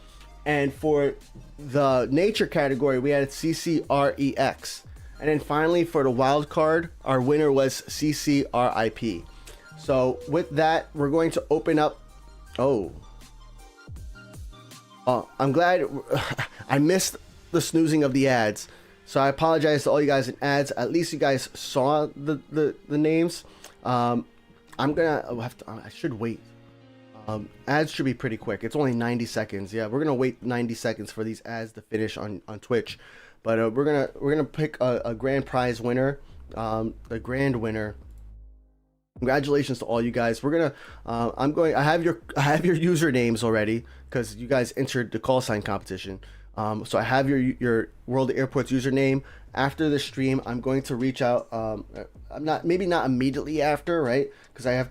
[SPEAKER 2] And for the nature category, we had CCREX. And then finally, for the wild card, our winner was CCRIP. So with that, we're going to open up. I'm glad I missed the snoozing of the ads. So I apologize to all you guys in ads. At least you guys saw the names. I should wait. Ads should be pretty quick. It's only 90 seconds. Yeah, we're gonna wait 90 seconds for these ads to finish on Twitch. But we're gonna pick a grand prize winner, the grand winner. Congratulations to all you guys. We're gonna I have your usernames already because you guys entered the call sign competition. So I have your World Airports username. After the stream, I'm going to reach out. Maybe not immediately after, right? Because I'm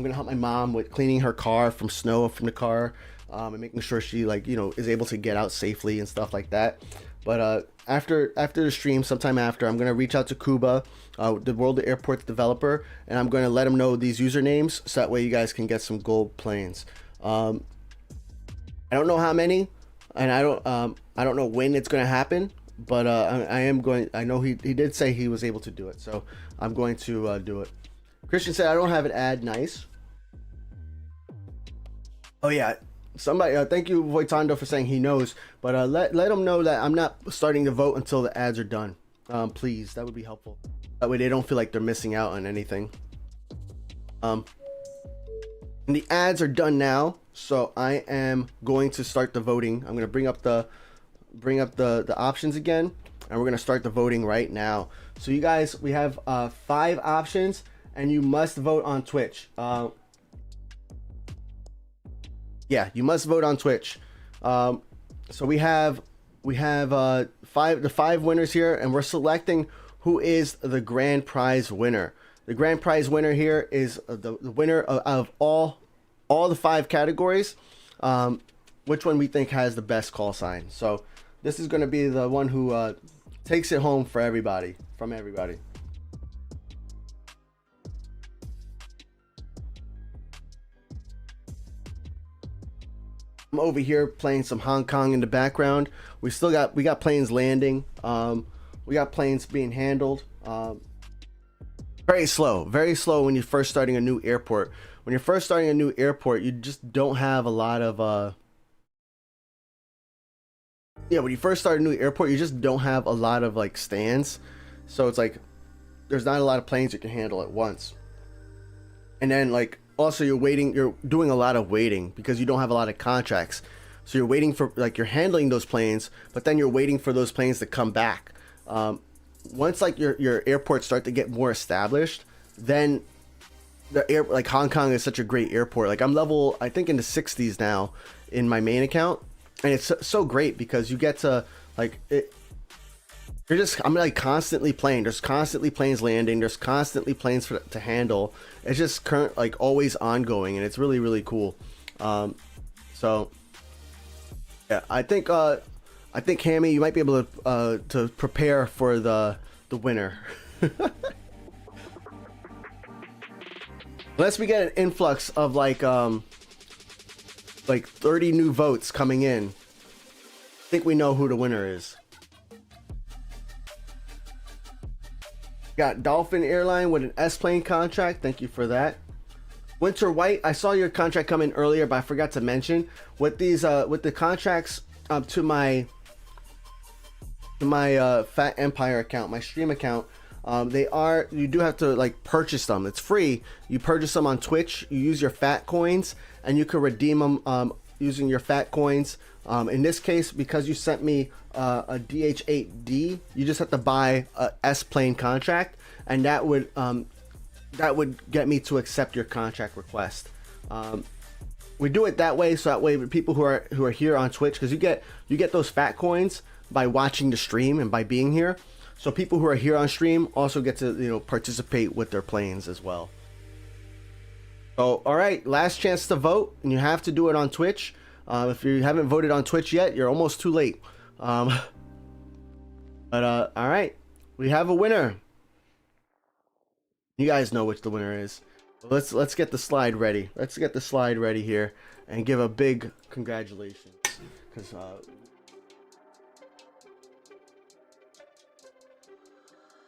[SPEAKER 2] gonna help my mom with cleaning her car from snow from the car, and making sure she is able to get out safely and stuff like that. But after the stream, sometime after, I'm gonna reach out to Kuba, the World Airports developer, and I'm gonna let him know these usernames so that way you guys can get some gold planes. I don't know how many, and I don't know when it's gonna happen, but I am going. I know he did say he was able to do it, so I'm going to do it. Christian said I don't have an ad. Nice. Oh yeah. Somebody, thank you, Voitando, for saying he knows, but let him know that I'm not starting to vote until the ads are done. Please, that would be helpful. That way they don't feel like they're missing out on anything. And the ads are done now, so I am going to start the voting. I'm going to bring up the options again, and we're going to start the voting right now. So you guys, we have 5 options, and you must vote on Twitch. Yeah, you must vote on Twitch. So we have the 5 winners here, and we're selecting who is the grand prize winner. The grand prize winner here is the winner of all the 5 categories. Which one we think has the best call sign? So this is going to be the one who takes it home for everybody, from everybody. I'm over here playing some Hong Kong in the background. We got planes landing. We got planes being handled. Very slow when you're first starting a new airport. When you're first starting a new airport, you just don't have a lot of when you first start a new airport, you just don't have a lot of stands. So it's like there's not a lot of planes you can handle at once. And then also you're doing a lot of waiting because you don't have a lot of contracts. So you're waiting for you're handling those planes, but then you're waiting for those planes to come back. Once your airports start to get more established, then Hong Kong is such a great airport. I'm level, I think, in the 60s now in my main account, and it's so great because you get to I'm constantly playing. There's constantly planes landing. There's constantly planes to handle. It's just always ongoing, and it's really, really cool. So yeah, I think Hammy, you might be able to prepare for the winner. Unless we get an influx of like 30 new votes coming in. I think we know who the winner is. Got Dolphin Airline with an S-plane contract. Thank you for that. Winter White, I saw your contract come in earlier, but I forgot to mention with these with the contracts to my Phat Empire account, my stream account. You do have to like purchase them. It's free. You purchase them on Twitch. You use your Phat coins, and you can redeem them using your Phat coins. In this case, because you sent me a DH8D, you just have to buy a S-plane contract, and that would get me to accept your contract request. We do it that way, so that way people who are here on Twitch, because you get those Phat coins by watching the stream and by being here. So people who are here on stream also get to participate with their planes as well. So all right, last chance to vote, and you have to do it on Twitch. If you haven't voted on Twitch yet, you're almost too late. All right, we have a winner. You guys know which the winner is. Let's get the slide ready. Let's get the slide ready here and give a big congratulations, because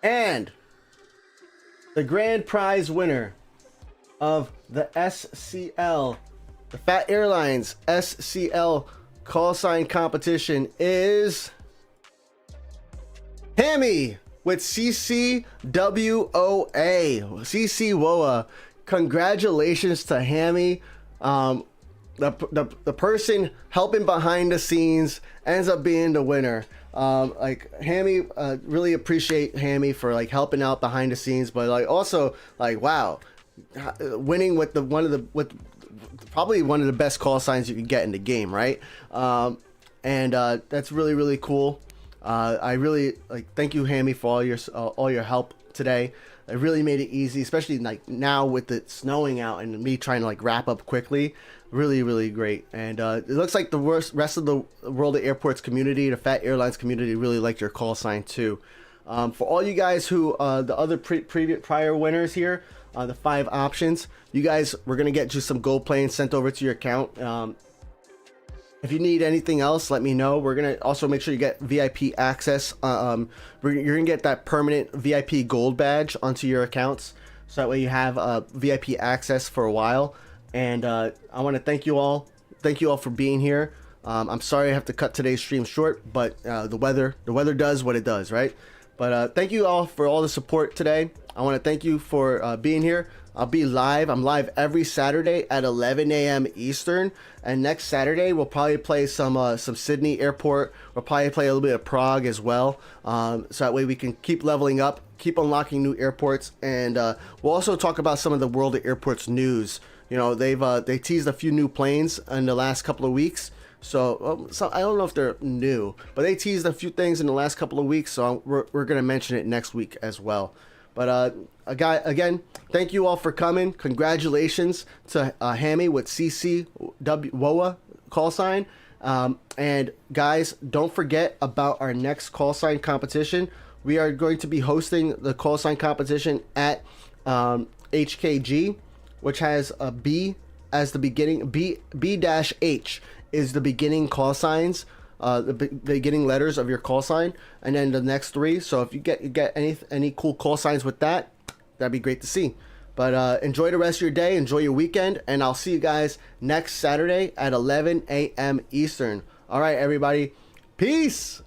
[SPEAKER 2] and the grand prize winner of the SCL, the Phat Airlines SCL call sign competition is Hammy with CCWOA. CCWOA. Congratulations to Hammy. The person helping behind the scenes ends up being the winner. Like Hammy, really appreciate Hammy for like helping out behind the scenes, but like also like wow, winning with probably one of the best call signs you can get in the game, right? And that's really cool. I really thank you, Hammy, for all your help today. It really made it easy, especially like now with it snowing out and me trying to like wrap up quickly. Really great. And it looks like the rest of the World of Airports community, the Phat Airlines community, really liked your call sign too. For all you guys who the other prior winners here, the 5 options, you guys, we're gonna get you some gold planes sent over to your account. If you need anything else, let me know. We're gonna also make sure you get VIP access. You're gonna get that permanent VIP gold badge onto your accounts, so that way you have VIP access for a while. And I want to thank you all. Thank you all for being here. I'm sorry I have to cut today's stream short, but the weather does what it does, right? But thank you all for all the support today. I want to thank you for being here. I'll be live. I'm live every Saturday at 11 a.m. Eastern. And next Saturday, we'll probably play some Sydney Airport. We'll probably play a little bit of Prague as well. So that way we can keep leveling up, keep unlocking new airports. And we'll also talk about some of the World of Airports news. You know, they teased a few new planes in the last couple of weeks. So I don't know if they're new, but they teased a few things in the last couple of weeks. So we're going to mention it next week as well. But again, thank you all for coming. Congratulations to Hammy with CCWOA call sign. And guys, don't forget about our next call sign competition. We are going to be hosting the call sign competition at HKG, which has a B as the beginning. B-H is the beginning call signs. The beginning letters of your call sign, and then the next 3. So if you get any cool call signs with that, that'd be great to see. But enjoy the rest of your day, enjoy your weekend, and I'll see you guys next Saturday at 11 a.m. Eastern. All right, everybody, peace.